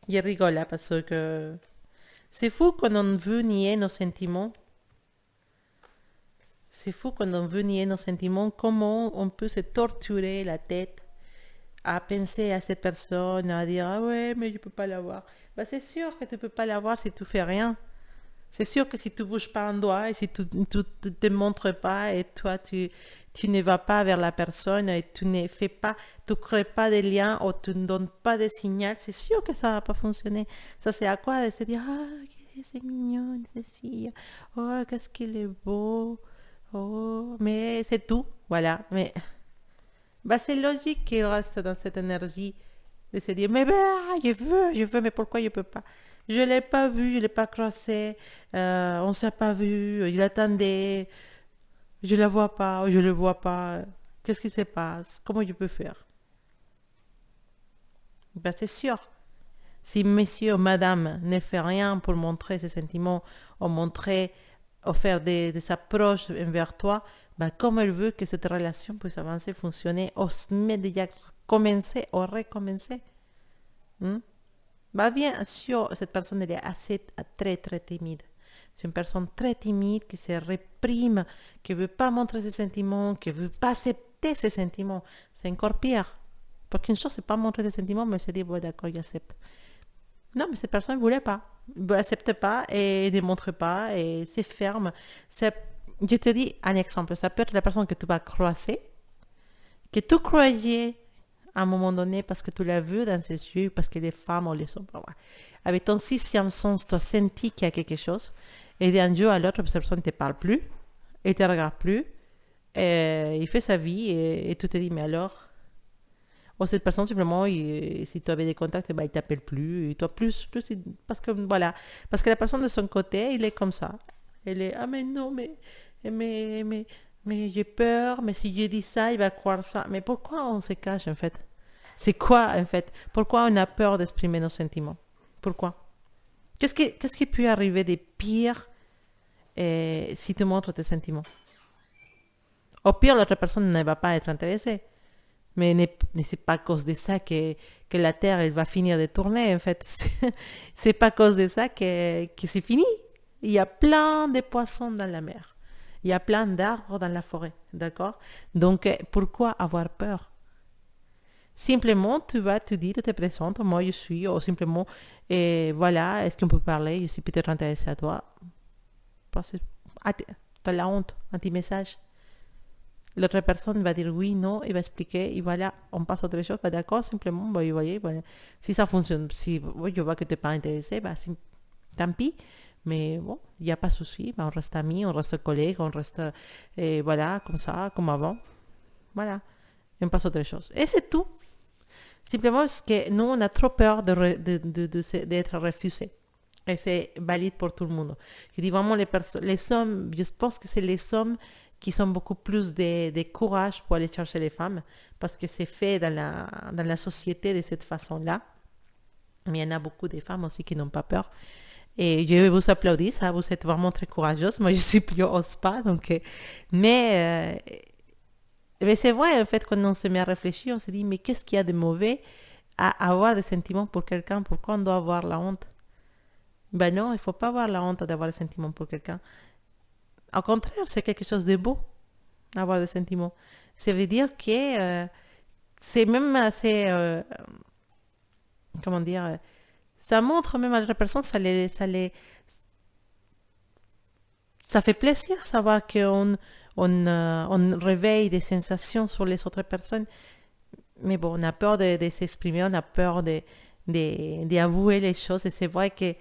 Je rigole là parce que c'est fou quand on veut nier nos sentiments. C'est fou quand on veut nier nos sentiments, comment on peut se torturer la tête à penser à cette personne, à dire ah ouais, mais je peux pas l'avoir. Bah, c'est sûr que tu peux pas l'avoir si tu fais rien. C'est sûr que si tu bouges pas un doigt et si tu ne te montres pas et toi tu ne vas pas vers la personne et tu ne fais pas, tu crées pas de lien ou tu ne donnes pas de signal, c'est sûr que ça va pas fonctionner. Ça c'est à quoi de se dire ah c'est mignon, c'est si, oh qu'est-ce qu'il est beau, oh mais c'est tout, voilà. Mais bah c'est logique qu'il reste dans cette énergie de se dire mais ben je veux, mais pourquoi je peux pas? Je l'ai pas vu, je l'ai pas croisé, on s'est pas vu, il attendait, je la vois pas, je le vois pas. Qu'est-ce qui se passe? Comment je peux faire? Ben, c'est sûr. Si monsieur ou madame ne fait rien pour montrer ses sentiments ou montrer, ou faire des approches envers toi, ben, comment elle veut que cette relation puisse avancer, fonctionner, ou même déjà commencer ou recommencer? Hmm? Bah bien sûr, cette personne elle est assez très très timide. C'est une personne très timide qui se réprime, qui ne veut pas montrer ses sentiments, qui ne veut pas accepter ses sentiments. C'est encore pire. Parce qu'une chose, c'est pas montrer des sentiments, mais se dire, bon, d'accord, j'accepte. Non, mais cette personne ne voulait pas. Elle n'accepte pas et ne montre pas et c'est ferme. Je te dis un exemple. Ça peut être la personne que tu vas croiser, que tu croyais à un moment donné parce que tu l'as vu dans ses yeux, parce que les femmes ou les hommes, avec ton sixième sens, tu as senti qu'il y a quelque chose, et d'un jour à l'autre, cette personne ne te parle plus, et ne te regarde plus, et il fait sa vie, et tu te dis, mais alors, ou cette personne simplement, si tu avais des contacts, ben, il t'appelle plus, et toi parce que voilà, parce que la personne de son côté, il est comme ça. Elle est, ah mais non, mais, mais, mais j'ai peur, mais si je dis ça, il va croire ça. Mais pourquoi on se cache en fait? C'est quoi en fait? Pourquoi on a peur d'exprimer nos sentiments? Pourquoi? Qu'est-ce qui peut arriver de pire si tu montres tes sentiments? Au pire, l'autre personne ne va pas être intéressée. Mais c'est pas à cause de ça que la Terre elle va finir de tourner, en fait. C'est pas à cause de ça que c'est fini. Il y a plein de poissons dans la mer. Il y a plein d'arbres dans la forêt, d'accord? Donc, pourquoi avoir peur? Simplement, tu vas te dire, tu te présentes, moi je suis, ou simplement, voilà, est-ce qu'on peut parler? Je suis peut-être intéressé à toi. Parce que tu as la honte, un petit message. L'autre personne va dire oui, non, il va expliquer, et voilà, on passe à autre chose, pas d'accord, simplement, bah, vous voyez, voilà. Si ça fonctionne, si je vois que tu n'es pas intéressé, bah, tant pis, mais bon, il n'y a pas de souci, bah, on reste amis, on reste collègues, on reste, voilà, comme ça, comme avant, voilà, et on passe à autre chose. Et c'est tout. Simplement parce que nous, on a trop peur d'être refusé. Et c'est valide pour tout le monde. Je dis vraiment, les hommes, je pense que c'est les hommes qui ont beaucoup plus de courage pour aller chercher les femmes, parce que c'est fait dans la société de cette façon-là. Mais il y en a beaucoup de femmes aussi qui n'ont pas peur. Et je vous applaudis, ça, vous êtes vraiment très courageuse. Moi, je suis plus, ose pas. Donc, mais c'est vrai, en fait, quand on se met à réfléchir, on se dit, mais qu'est-ce qu'il y a de mauvais à avoir des sentiments pour quelqu'un? Pourquoi on doit avoir la honte? Ben non, il ne faut pas avoir la honte d'avoir des sentiments pour quelqu'un. Au contraire, c'est quelque chose de beau, avoir des sentiments. Ça veut dire que c'est même assez, comment dire, ça montre même à la personne, ça fait plaisir savoir qu'on réveille des sensations sur les autres personnes. Mais bon, on a peur de s'exprimer, on a peur d'avouer les choses. Et c'est vrai que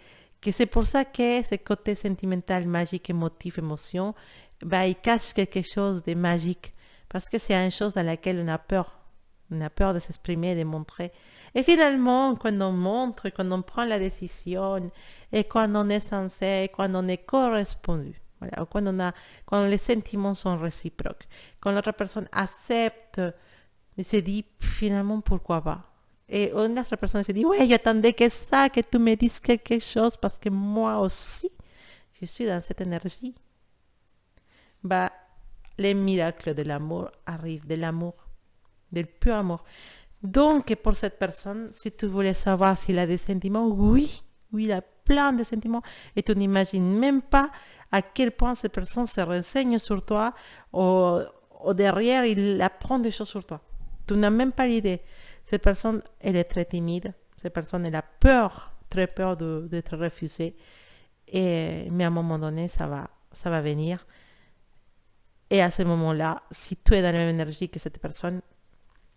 c'est pour ça que ce côté sentimental, magique, émotif, émotion, bah, il cache quelque chose de magique. Parce que c'est une chose dans laquelle on a peur. On a peur de s'exprimer, de montrer. Et finalement, quand on montre, quand on prend la décision, et quand on est sincère, quand on est correspondu, voilà, quand les sentiments sont réciproques, quand l'autre personne accepte et se dit finalement pourquoi pas. Et une autre personne se dit, ouais, j'attendais que ça, que tu me dises quelque chose parce que moi aussi, je suis dans cette énergie. Bah, les miracles de l'amour arrivent, de l'amour, du pur amour. Donc, pour cette personne, si tu voulais savoir s'il a des sentiments, oui, il a plein de sentiments et tu n'imagines même pas à quel point cette personne se renseigne sur toi ou derrière, il apprend des choses sur toi. Tu n'as même pas l'idée. Cette personne, elle est très timide. Cette personne, elle a peur, très peur d'être refusée. Mais à un moment donné, ça va venir. Et à ce moment-là, si tu es dans la même énergie que cette personne,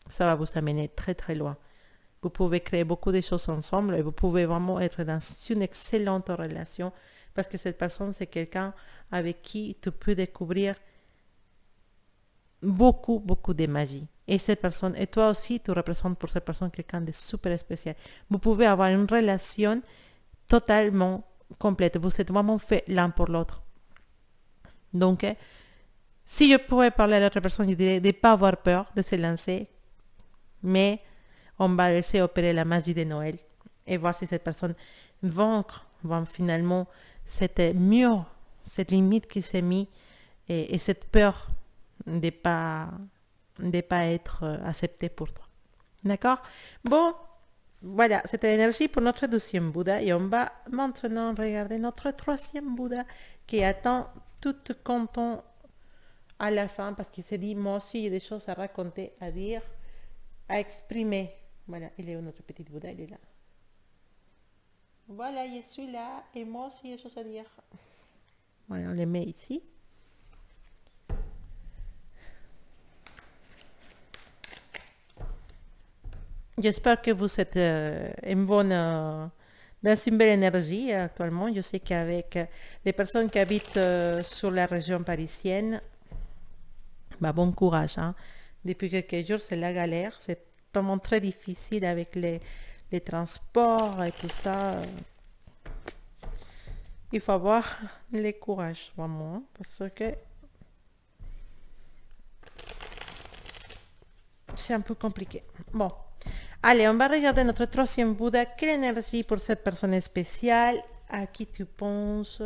ça va vous amener très très loin. Vous pouvez créer beaucoup de choses ensemble et vous pouvez vraiment être dans une excellente relation parce que cette personne, c'est quelqu'un avec qui tu peux découvrir beaucoup, beaucoup de magie. Et cette personne, et toi aussi, tu représentes pour cette personne quelqu'un de super spécial. Vous pouvez avoir une relation totalement complète. Vous êtes vraiment fait l'un pour l'autre. Donc, si je pourrais parler à l'autre personne, je dirais de ne pas avoir peur de se lancer, mais on va laisser opérer la magie de Noël et voir si cette personne vaincre finalement cette mur, cette limite qui s'est mise et cette peur de pas être accepté pour toi. D'accord? Bon, voilà, c'était l'énergie pour notre deuxième Bouddha et on va maintenant regarder notre troisième Bouddha qui attend tout content à la fin parce qu'il s'est dit, moi aussi, il y a des choses à raconter, à dire, à exprimer. Voilà, il est où notre petit Bouddha? Il est là. Voilà, je suis là et moi aussi, il y a des choses à dire. Voilà, on les met ici. J'espère que vous êtes dans une belle énergie actuellement. Je sais qu'avec les personnes qui habitent sur la région parisienne, bah, bon courage. Hein. Depuis quelques jours, c'est la galère. C'est vraiment très difficile avec les transports et tout ça. Il faut avoir le courage, vraiment. Hein, parce que c'est un peu compliqué. Bon. Allez, on va regarder notre troisième Bouddha. Quelle énergie pour cette personne spéciale? À qui tu penses?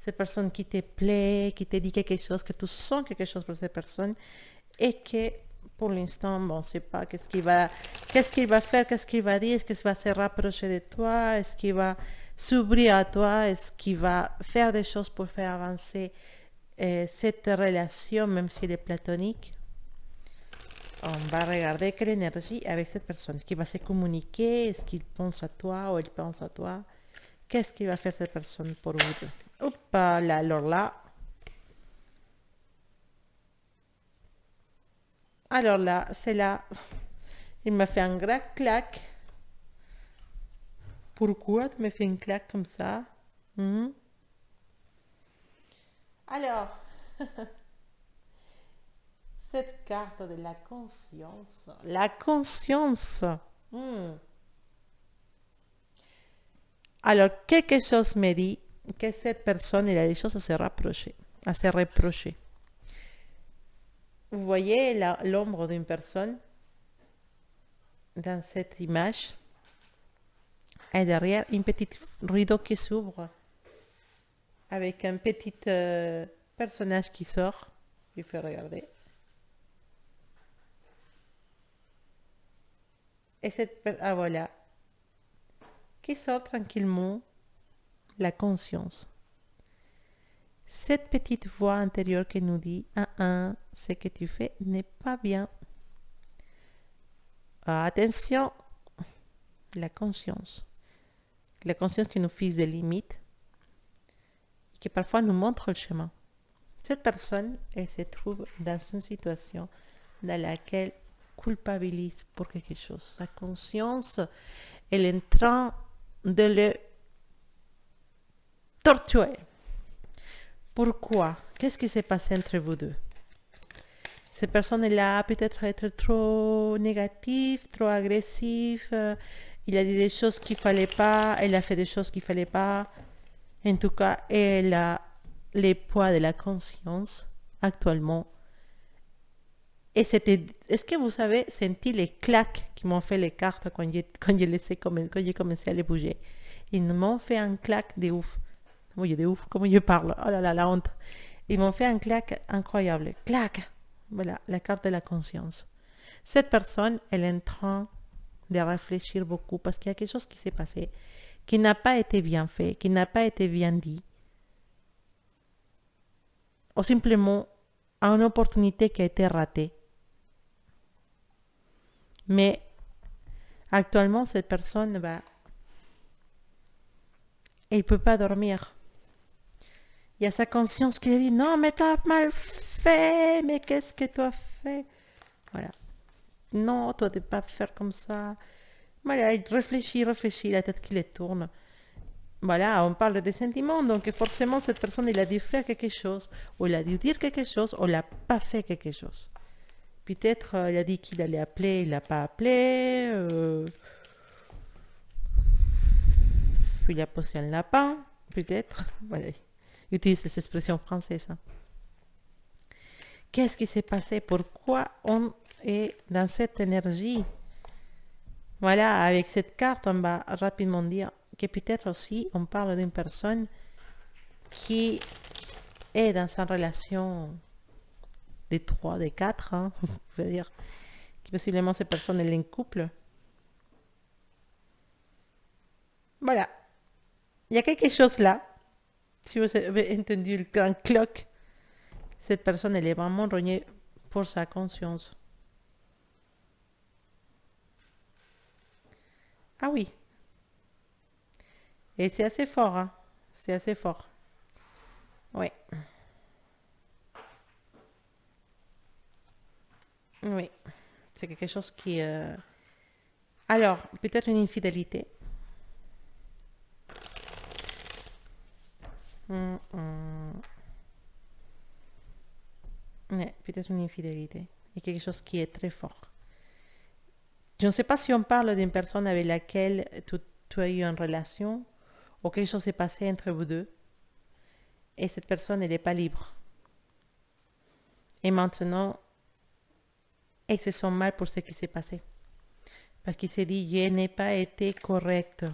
Cette personne qui te plaît, qui te dit quelque chose, que tu sens quelque chose pour cette personne et que pour l'instant, bon, on ne sait pas qu'est-ce qu'il va faire, qu'est-ce qu'il va dire, est-ce qu'il va se rapprocher de toi, est-ce qu'il va s'ouvrir à toi, est-ce qu'il va faire des choses pour faire avancer cette relation, même si elle est platonique. On va regarder quelle énergie avec cette personne. Est-ce qu'il va se communiquer? Est-ce qu'il pense à toi ou elle pense à toi? Qu'est-ce qu'il va faire cette personne pour vous deux? Hop là, alors là. Alors là, c'est là. Il m'a fait un grand claque. Pourquoi tu me fais une claque comme ça? Alors, cette carte de la conscience. La conscience. Alors, quelque chose me dit que cette personne, elle a des choses à se rapprocher, à se reprocher. Vous voyez l'ombre d'une personne dans cette image et derrière une petite rideau qui s'ouvre avec un petit personnage qui sort. Il faut regarder. Et voilà, qui sort tranquillement la conscience. Cette petite voix intérieure qui nous dit ce que tu fais n'est pas bien. Attention, la conscience. La conscience qui nous fixe des limites et qui parfois nous montre le chemin. Cette personne, elle se trouve dans une situation dans laquelle culpabilise pour quelque chose. Sa conscience, elle est en train de le torturer. Pourquoi? Qu'est-ce qui s'est passé entre vous deux? Cette personne-là peut-être être trop négative, trop agressive. Il a dit des choses qu'il ne fallait pas. Elle a fait des choses qu'il ne fallait pas. En tout cas, elle a les poids de la conscience actuellement. Et est-ce que vous avez senti les claques qui m'ont fait les cartes quand j'ai commencé à les bouger? Ils m'ont fait un claque de ouf. Oui, de ouf, comment je parle. Oh là là, la honte. Ils m'ont fait un claque incroyable. Claque. Voilà, la carte de la conscience. Cette personne, elle est en train de réfléchir beaucoup parce qu'il y a quelque chose qui s'est passé, qui n'a pas été bien fait, qui n'a pas été bien dit. Ou simplement une opportunité qui a été ratée. Mais actuellement, cette personne, elle ne peut pas dormir. Il y a sa conscience qui lui dit, non, mais t'as mal fait, mais qu'est-ce que tu as fait? Voilà. Non, tu ne dois pas faire comme ça. Voilà, il réfléchit, la tête qui le tourne. Voilà, on parle des sentiments, donc forcément, cette personne, elle a dû faire quelque chose, ou elle a dû dire quelque chose, ou elle n'a pas fait quelque chose. Peut-être il a dit qu'il allait appeler, il n'a pas appelé. Il a posé un lapin, peut-être. Voilà. Il utilise les expressions françaises. Hein. Qu'est-ce qui s'est passé? Pourquoi on est dans cette énergie? Voilà, avec cette carte, on va rapidement dire que peut-être aussi on parle d'une personne qui est dans une relation des trois, des quatre, hein, je veux dire, que possiblement cette personne est en couple. Voilà, il y a quelque chose là. Si vous avez entendu le grand clock, cette personne, elle est vraiment rognée pour sa conscience. Ah oui, et c'est assez fort, hein. C'est assez fort. Oui, oui. C'est quelque chose qui... Alors, peut-être une infidélité. Hum, hum. Ouais, peut-être une infidélité. Et quelque chose qui est très fort. Je ne sais pas si on parle d'une personne avec laquelle tu as eu une relation ou quelque chose s'est passé entre vous deux et cette personne, elle n'est pas libre. Et maintenant, elle se sent mal pour ce qui s'est passé. Parce qu'il s'est dit, je n'ai pas été correct.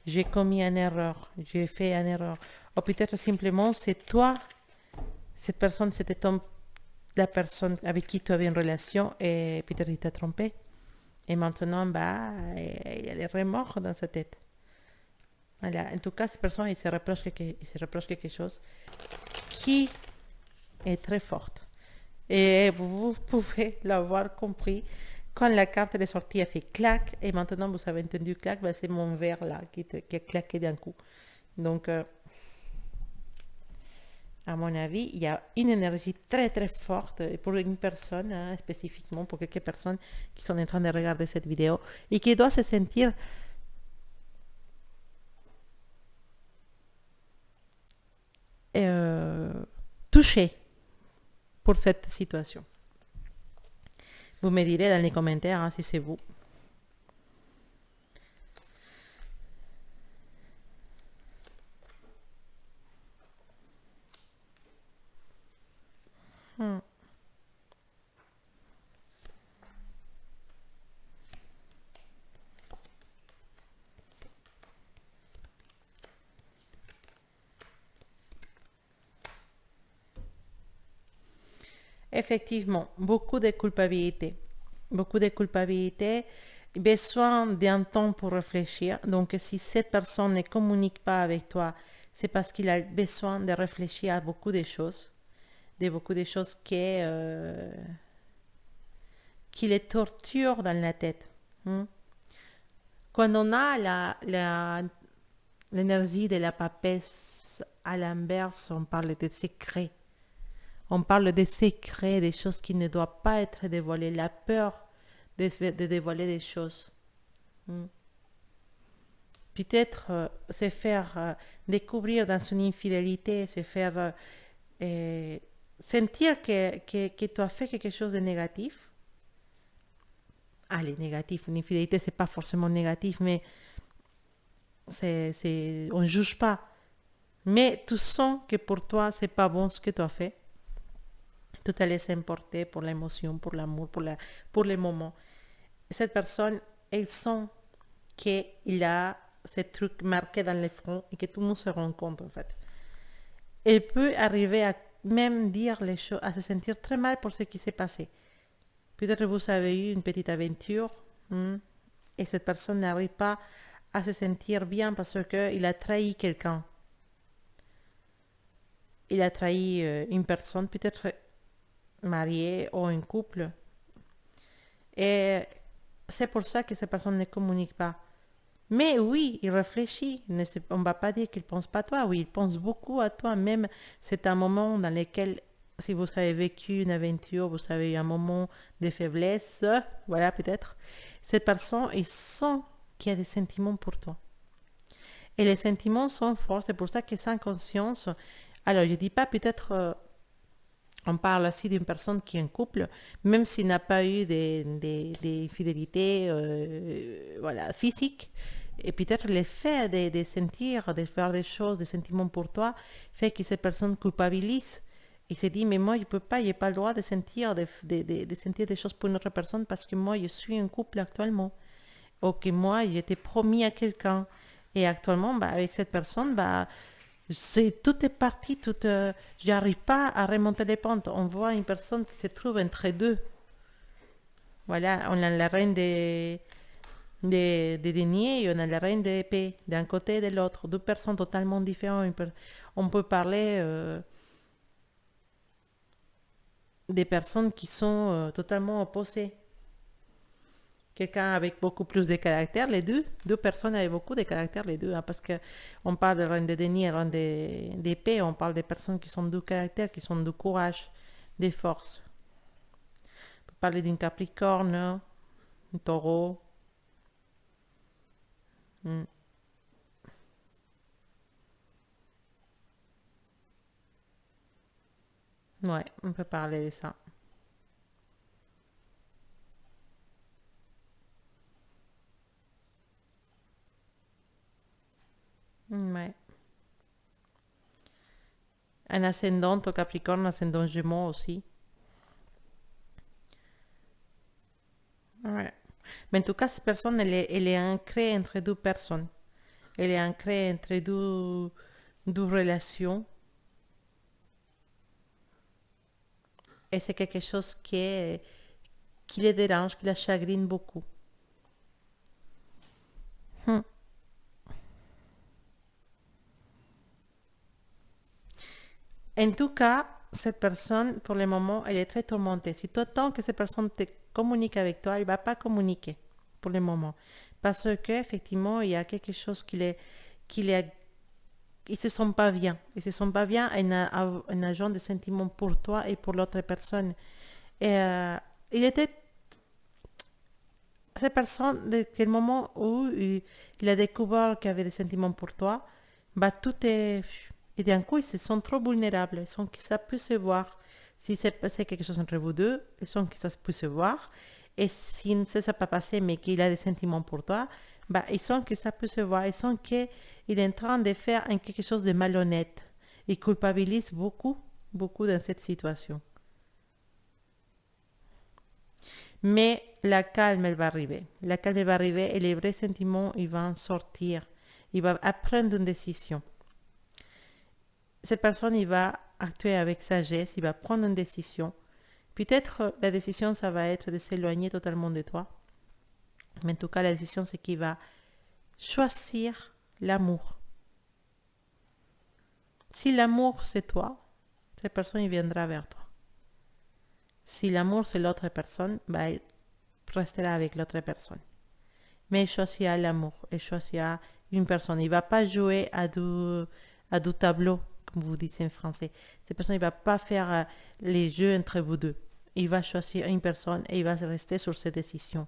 J'ai commis une erreur. J'ai fait une erreur. Ou peut-être simplement, c'est toi, cette personne, c'était la personne avec qui tu avais une relation et peut-être il t'a trompé. Et maintenant, bah, elle est remords dans sa tête. Voilà. En tout cas, cette personne, il se reproche quelque chose qui est très forte. Et vous pouvez l'avoir compris quand la carte est sortie, elle fait clac. Et maintenant, vous avez entendu clac, bah, c'est mon verre là qui a claqué d'un coup. Donc, à mon avis, il y a une énergie très très forte pour une personne, hein, spécifiquement pour quelques personnes qui sont en train de regarder cette vidéo et qui doivent se sentir touchées pour cette situation. Vous me direz dans les commentaires, hein, si c'est vous. Hmm. Effectivement, beaucoup de culpabilité. Beaucoup de culpabilité, besoin d'un temps pour réfléchir. Donc, si cette personne ne communique pas avec toi, c'est parce qu'il a besoin de réfléchir à beaucoup de choses. De beaucoup de choses qui les torturent dans la tête. Hmm. Quand on a l'énergie de la papesse à l'inverse, on parle de secrets. On parle des secrets, des choses qui ne doivent pas être dévoilées, la peur de dévoiler des choses. Hmm. Peut-être se faire découvrir dans son infidélité, se faire sentir que tu as fait quelque chose de négatif. Allez, négatif, une infidélité, c'est pas forcément négatif, mais on ne juge pas. Mais tu sens que pour toi, c'est pas bon ce que tu as fait. Tu te laisses emporter pour l'émotion, pour l'amour, pour les moments. Cette personne, elle sent qu'il a ces trucs marqués dans le front et que tout le monde se rend compte en fait. Elle peut arriver à même dire les choses, à se sentir très mal pour ce qui s'est passé. Peut-être vous avez eu une petite aventure et cette personne n'arrive pas à se sentir bien parce qu'il a trahi quelqu'un. Il a trahi une personne, peut-être mariée ou un couple. Et c'est pour ça que cette personne ne communique pas. Mais oui, il réfléchit. On ne va pas dire qu'il ne pense pas à toi. Oui, il pense beaucoup à toi. Même c'est un moment dans lequel, si vous avez vécu une aventure, vous avez eu un moment de faiblesse, voilà peut-être, cette personne, il sent qu'il y a des sentiments pour toi. Et les sentiments sont forts. C'est pour ça que sans conscience, alors je ne dis pas peut-être... on parle aussi d'une personne qui est en couple, même s'il n'a pas eu des fidélités voilà, physiques. Et peut-être le fait de sentir, de faire des choses, des sentiments pour toi, fait que cette personne culpabilise. Il se dit, mais moi, je ne peux pas, je n'ai pas le droit de sentir, de sentir des choses pour une autre personne parce que moi, je suis en couple actuellement. Ok, moi, j'étais promis à quelqu'un. Et actuellement, avec cette personne, tout est parti, j'arrive pas à remonter les pentes. On voit une personne qui se trouve entre deux. Voilà, on a la reine des deniers et on a la reine des épées, d'un côté et de l'autre. Deux personnes totalement différentes. On peut parler des personnes qui sont totalement opposées. Quelqu'un avec beaucoup plus de caractère, les deux personnes avec beaucoup de caractère, les deux, hein, parce que on parle de reine de denier, reine d'épée, on parle des personnes qui sont de caractère, qui sont de courage, des forces. On peut parler d'une capricorne, un taureau. Hmm. Ouais, on peut parler de ça. Ouais. Un ascendant au Capricorne, un ascendant Gémeaux aussi. Ouais. Mais en tout cas, cette personne, elle est ancrée entre deux personnes. Elle est ancrée entre deux relations. Et c'est quelque chose qui les dérange, qui la chagrine beaucoup. Hmm. En tout cas, cette personne, pour le moment, elle est très tourmentée. Si tu attends que cette personne te communique avec toi, elle ne va pas communiquer pour le moment. Parce qu'effectivement, il y a quelque chose qui les, ils se sentent pas bien. Ils se sentent pas bien en agent de sentiments pour toi et pour l'autre personne. Et il était cette personne, dès le moment où il a découvert qu'il y avait des sentiments pour toi, tout est... Et d'un coup, ils se sont trop vulnérables. Ils sont que ça peut se voir. Si c'est passé quelque chose entre vous deux, ils sont que ça peut se voir. Et si ça ne s'est pas passé, mais qu'il a des sentiments pour toi, ils sont que ça peut se voir. Ils sont qu'il est en train de faire quelque chose de malhonnête. Ils culpabilisent beaucoup, beaucoup dans cette situation. Mais la calme, elle va arriver. La calme, elle va arriver et les vrais sentiments, ils vont sortir. Il va prendre une décision. Cette personne, il va actuer avec sagesse, il va prendre une décision. Peut-être la décision, ça va être de s'éloigner totalement de toi. Mais en tout cas, la décision, c'est qu'il va choisir l'amour. Si l'amour, c'est toi, cette personne, il viendra vers toi. Si l'amour, c'est l'autre personne, il restera avec l'autre personne. Mais il choisira l'amour, il choisira une personne. Il ne va pas jouer à du tableau, comme vous dites en français. Cette personne, il ne va pas faire les jeux entre vous deux. Il va choisir une personne et il va rester sur ses décisions.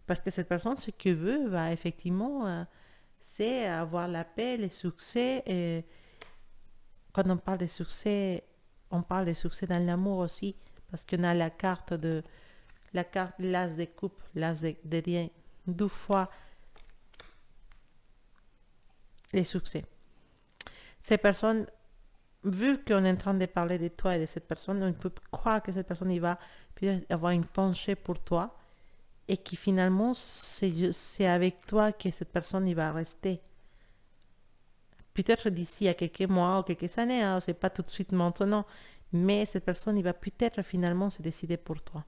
Parce que cette personne, ce qu'il veut, effectivement, c'est avoir la paix, le succès. Et quand on parle de succès, on parle de succès dans l'amour aussi. Parce qu'on a la carte, l'as de coupe, l'as de dien, deux fois les succès. Ces personnes, vu qu'on est en train de parler de toi et de cette personne, on peut croire que cette personne il va avoir une penchée pour toi et que finalement c'est avec toi que cette personne il va rester. Peut-être d'ici à quelques mois ou quelques années, hein, c'est pas tout de suite maintenant, mais cette personne il va peut-être finalement se décider pour toi.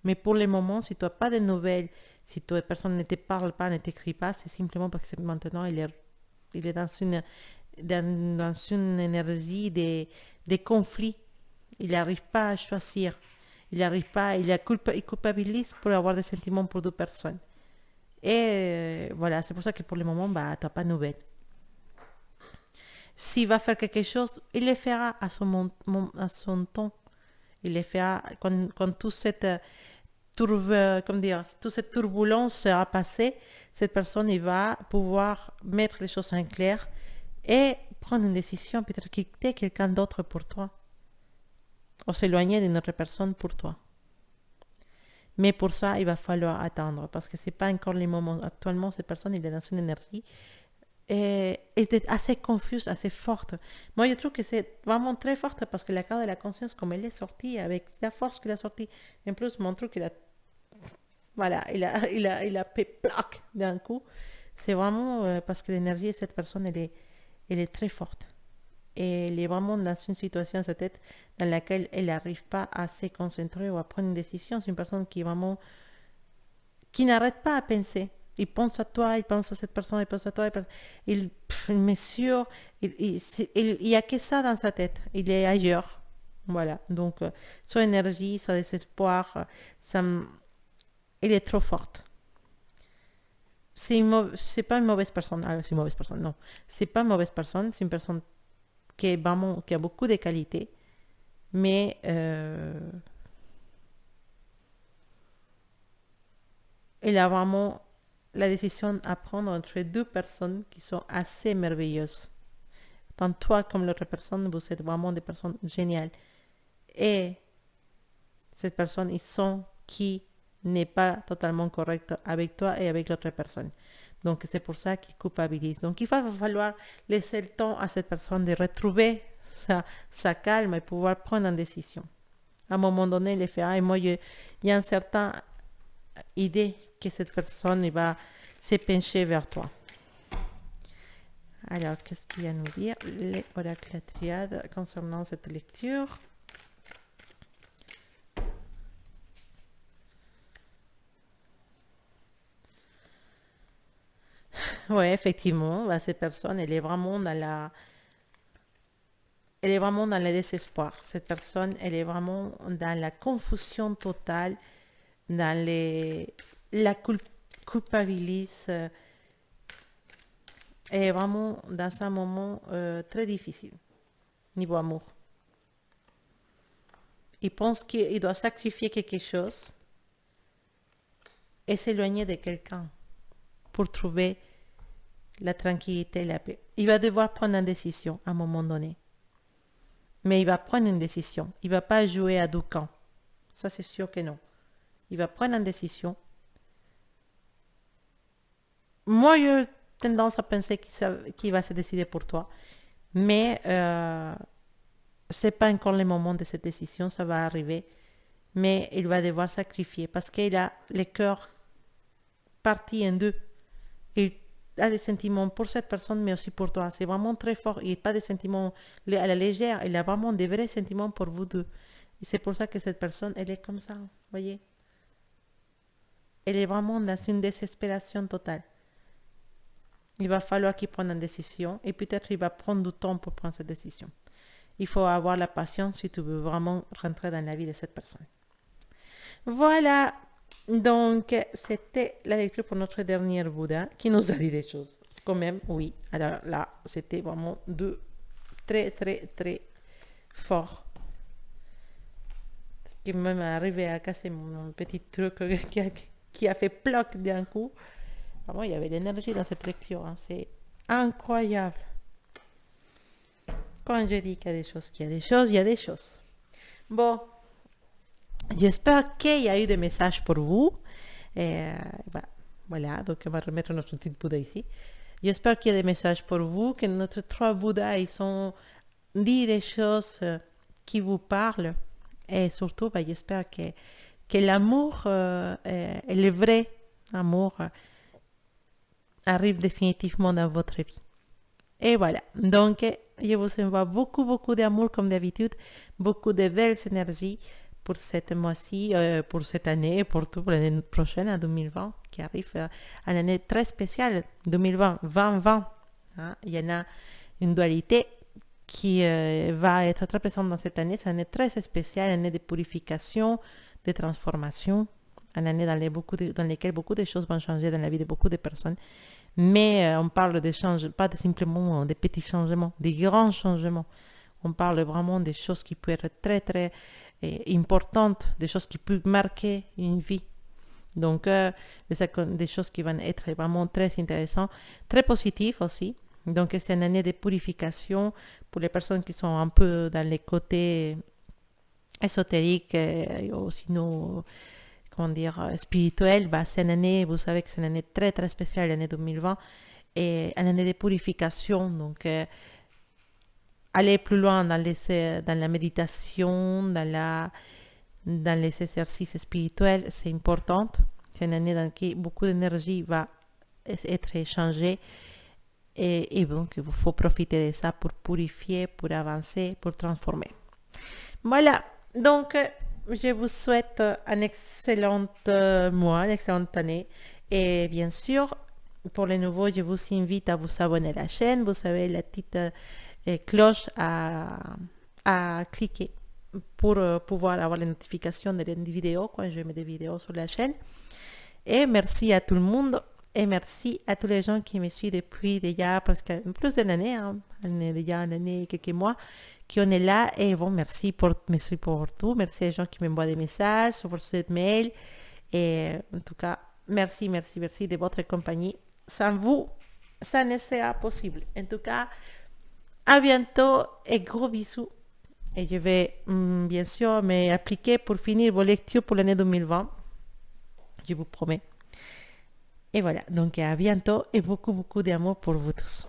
Mais pour le moment, si tu n'as pas de nouvelles, si toute personne ne te parle pas, ne t'écrit pas, c'est simplement parce que maintenant il est dans une énergie de conflit. Il n'arrive pas à choisir. Il n'arrive pas, il culpabilise pour avoir des sentiments pour deux personnes. Et voilà, c'est pour ça que pour le moment, tu n'as pas de nouvelles. S'il va faire quelque chose, il le fera à son temps. Il le fera quand toute cette toute cette turbulence sera passée, cette personne il va pouvoir mettre les choses en clair et prendre une décision, peut-être quitter quelqu'un d'autre pour toi ou s'éloigner d'une autre personne pour toi. Mais pour ça, il va falloir attendre parce que c'est pas encore le moment. Actuellement, cette personne il est dans une énergie et est assez confuse, assez forte. Moi, je trouve que c'est vraiment très forte parce que la carte de la conscience, comme elle est sortie, avec la force qu'elle a sortie, en plus, montre qu'il a Voilà, il a fait plaque d'un coup. C'est vraiment parce que l'énergie de cette personne, elle est très forte. Et elle est vraiment dans une situation, sa tête, dans laquelle elle n'arrive pas à se concentrer ou à prendre une décision. C'est une personne qui est vraiment, qui n'arrête pas à penser. Il pense à toi, il pense à cette personne, il pense à toi, il mesure, il y a que ça dans sa tête. Il est ailleurs. Voilà. Donc, son énergie, son désespoir, ça, elle est trop forte. C'est pas une mauvaise personne. Ah, c'est une mauvaise personne. Non, c'est pas une mauvaise personne. C'est une personne qui est vraiment, qui a beaucoup de qualités, mais elle a vraiment la décision à prendre entre deux personnes qui sont assez merveilleuses. Tant toi comme l'autre personne, vous êtes vraiment des personnes géniales. Et cette personne, ils sont qui n'est pas totalement correcte avec toi et avec l'autre personne. Donc c'est pour ça qu'il culpabilise. Donc il va falloir laisser le temps à cette personne de retrouver sa calme et pouvoir prendre une décision. À un moment donné, il fait, ah, et moi, il y a une certaine idée que cette personne il va se pencher vers toi. Alors, qu'est-ce qu'il y a à nous dire les oracles triades concernant cette lecture? Oui, effectivement, bah, cette personne, elle est vraiment dans le désespoir. Cette personne, elle est vraiment dans la confusion totale, dans la culpabilise. Elle est vraiment dans un moment très difficile, niveau amour. Il pense qu'il doit sacrifier quelque chose et s'éloigner de quelqu'un pour trouver la tranquillité et la paix. Il va devoir prendre une décision à un moment donné. Mais il va prendre une décision. Il ne va pas jouer à deux camps. Ça, c'est sûr que non. Il va prendre une décision. Moi, j'ai tendance à penser qu'il va se décider pour toi. Mais ce n'est pas encore le moment de cette décision. Ça va arriver. Mais il va devoir sacrifier parce qu'il a le cœur parti en deux. Il a des sentiments pour cette personne, mais aussi pour toi. C'est vraiment très fort. Il n'a pas des sentiments à la légère. Il a vraiment des vrais sentiments pour vous deux. Et c'est pour ça que cette personne, elle est comme ça. Vous voyez? Elle est vraiment dans une désespération totale. Il va falloir qu'il prenne une décision et peut-être il va prendre du temps pour prendre cette décision. Il faut avoir la patience si tu veux vraiment rentrer dans la vie de cette personne. Voilà. Donc, c'était la lecture pour notre dernier Bouddha qui nous a dit des choses. Quand même, oui. Alors là, c'était vraiment deux très, très, très forts. Ce qui m'est arrivé à casser mon petit truc qui a fait ploc d'un coup. Vraiment, il y avait de l'énergie dans cette lecture. Hein. C'est incroyable. Quand je dis qu'il y a des choses, qu'il y a des choses, il y a des choses. Bon. J'espère qu'il y a eu des messages pour vous. Voilà, donc on va remettre notre petit Bouddha ici. J'espère qu'il y a des messages pour vous, que notre trois Bouddhas, ils ont dit des choses qui vous parlent. Et surtout, j'espère que l'amour, et le vrai amour, arrive définitivement dans votre vie. Et voilà, donc je vous envoie beaucoup, beaucoup d'amour comme d'habitude, beaucoup de belles énergies pour cette mois-ci, pour cette année, pour l'année prochaine, en 2020, qui arrive une année très spéciale, 2020, 2020. Hein? Il y en a une dualité qui va être très présente dans cette année. C'est une année très spéciale, une année de purification, de transformation, une année dans laquelle beaucoup de choses vont changer dans la vie de beaucoup de personnes. Mais on parle de changements, pas simplement des petits changements, des grands changements. On parle vraiment des choses qui peuvent être très, très importantes, des choses qui peuvent marquer une vie. Donc, des choses qui vont être vraiment très intéressantes, très positives aussi. Donc, c'est une année de purification pour les personnes qui sont un peu dans les côtés ésotériques ou sinon, comment dire, spirituels. C'est une année, vous savez que c'est une année très, très spéciale, l'année 2020, et une année de purification. Donc, aller plus loin dans la méditation, dans les exercices spirituels, c'est important. c'est une année dans laquelle beaucoup d'énergie va être échangée. Et donc, il faut profiter de ça pour purifier, pour avancer, pour transformer. Voilà, donc je vous souhaite un excellent mois, une excellente année. Et bien sûr, pour les nouveaux, je vous invite à vous abonner à la chaîne. Vous savez, la petite cloche à cliquer pour pouvoir avoir les notifications des vidéos quand je mets des vidéos sur la chaîne. Et merci à tout le monde. Et merci à tous les gens qui me suivent depuis déjà presque plus d'une année, hein, déjà une année et quelques mois, qui en est là. Et bon, merci pour tout. Merci aux gens qui m'envoient des messages, pour ce mail. Et en tout cas, merci de votre compagnie. Sans vous, ça ne sera possible. En tout cas, à bientôt et gros bisous. Et je vais bien sûr m'appliquer pour finir vos lectures pour l'année 2020. Je vous promets. Et voilà, donc à bientôt et beaucoup d'amour pour vous tous.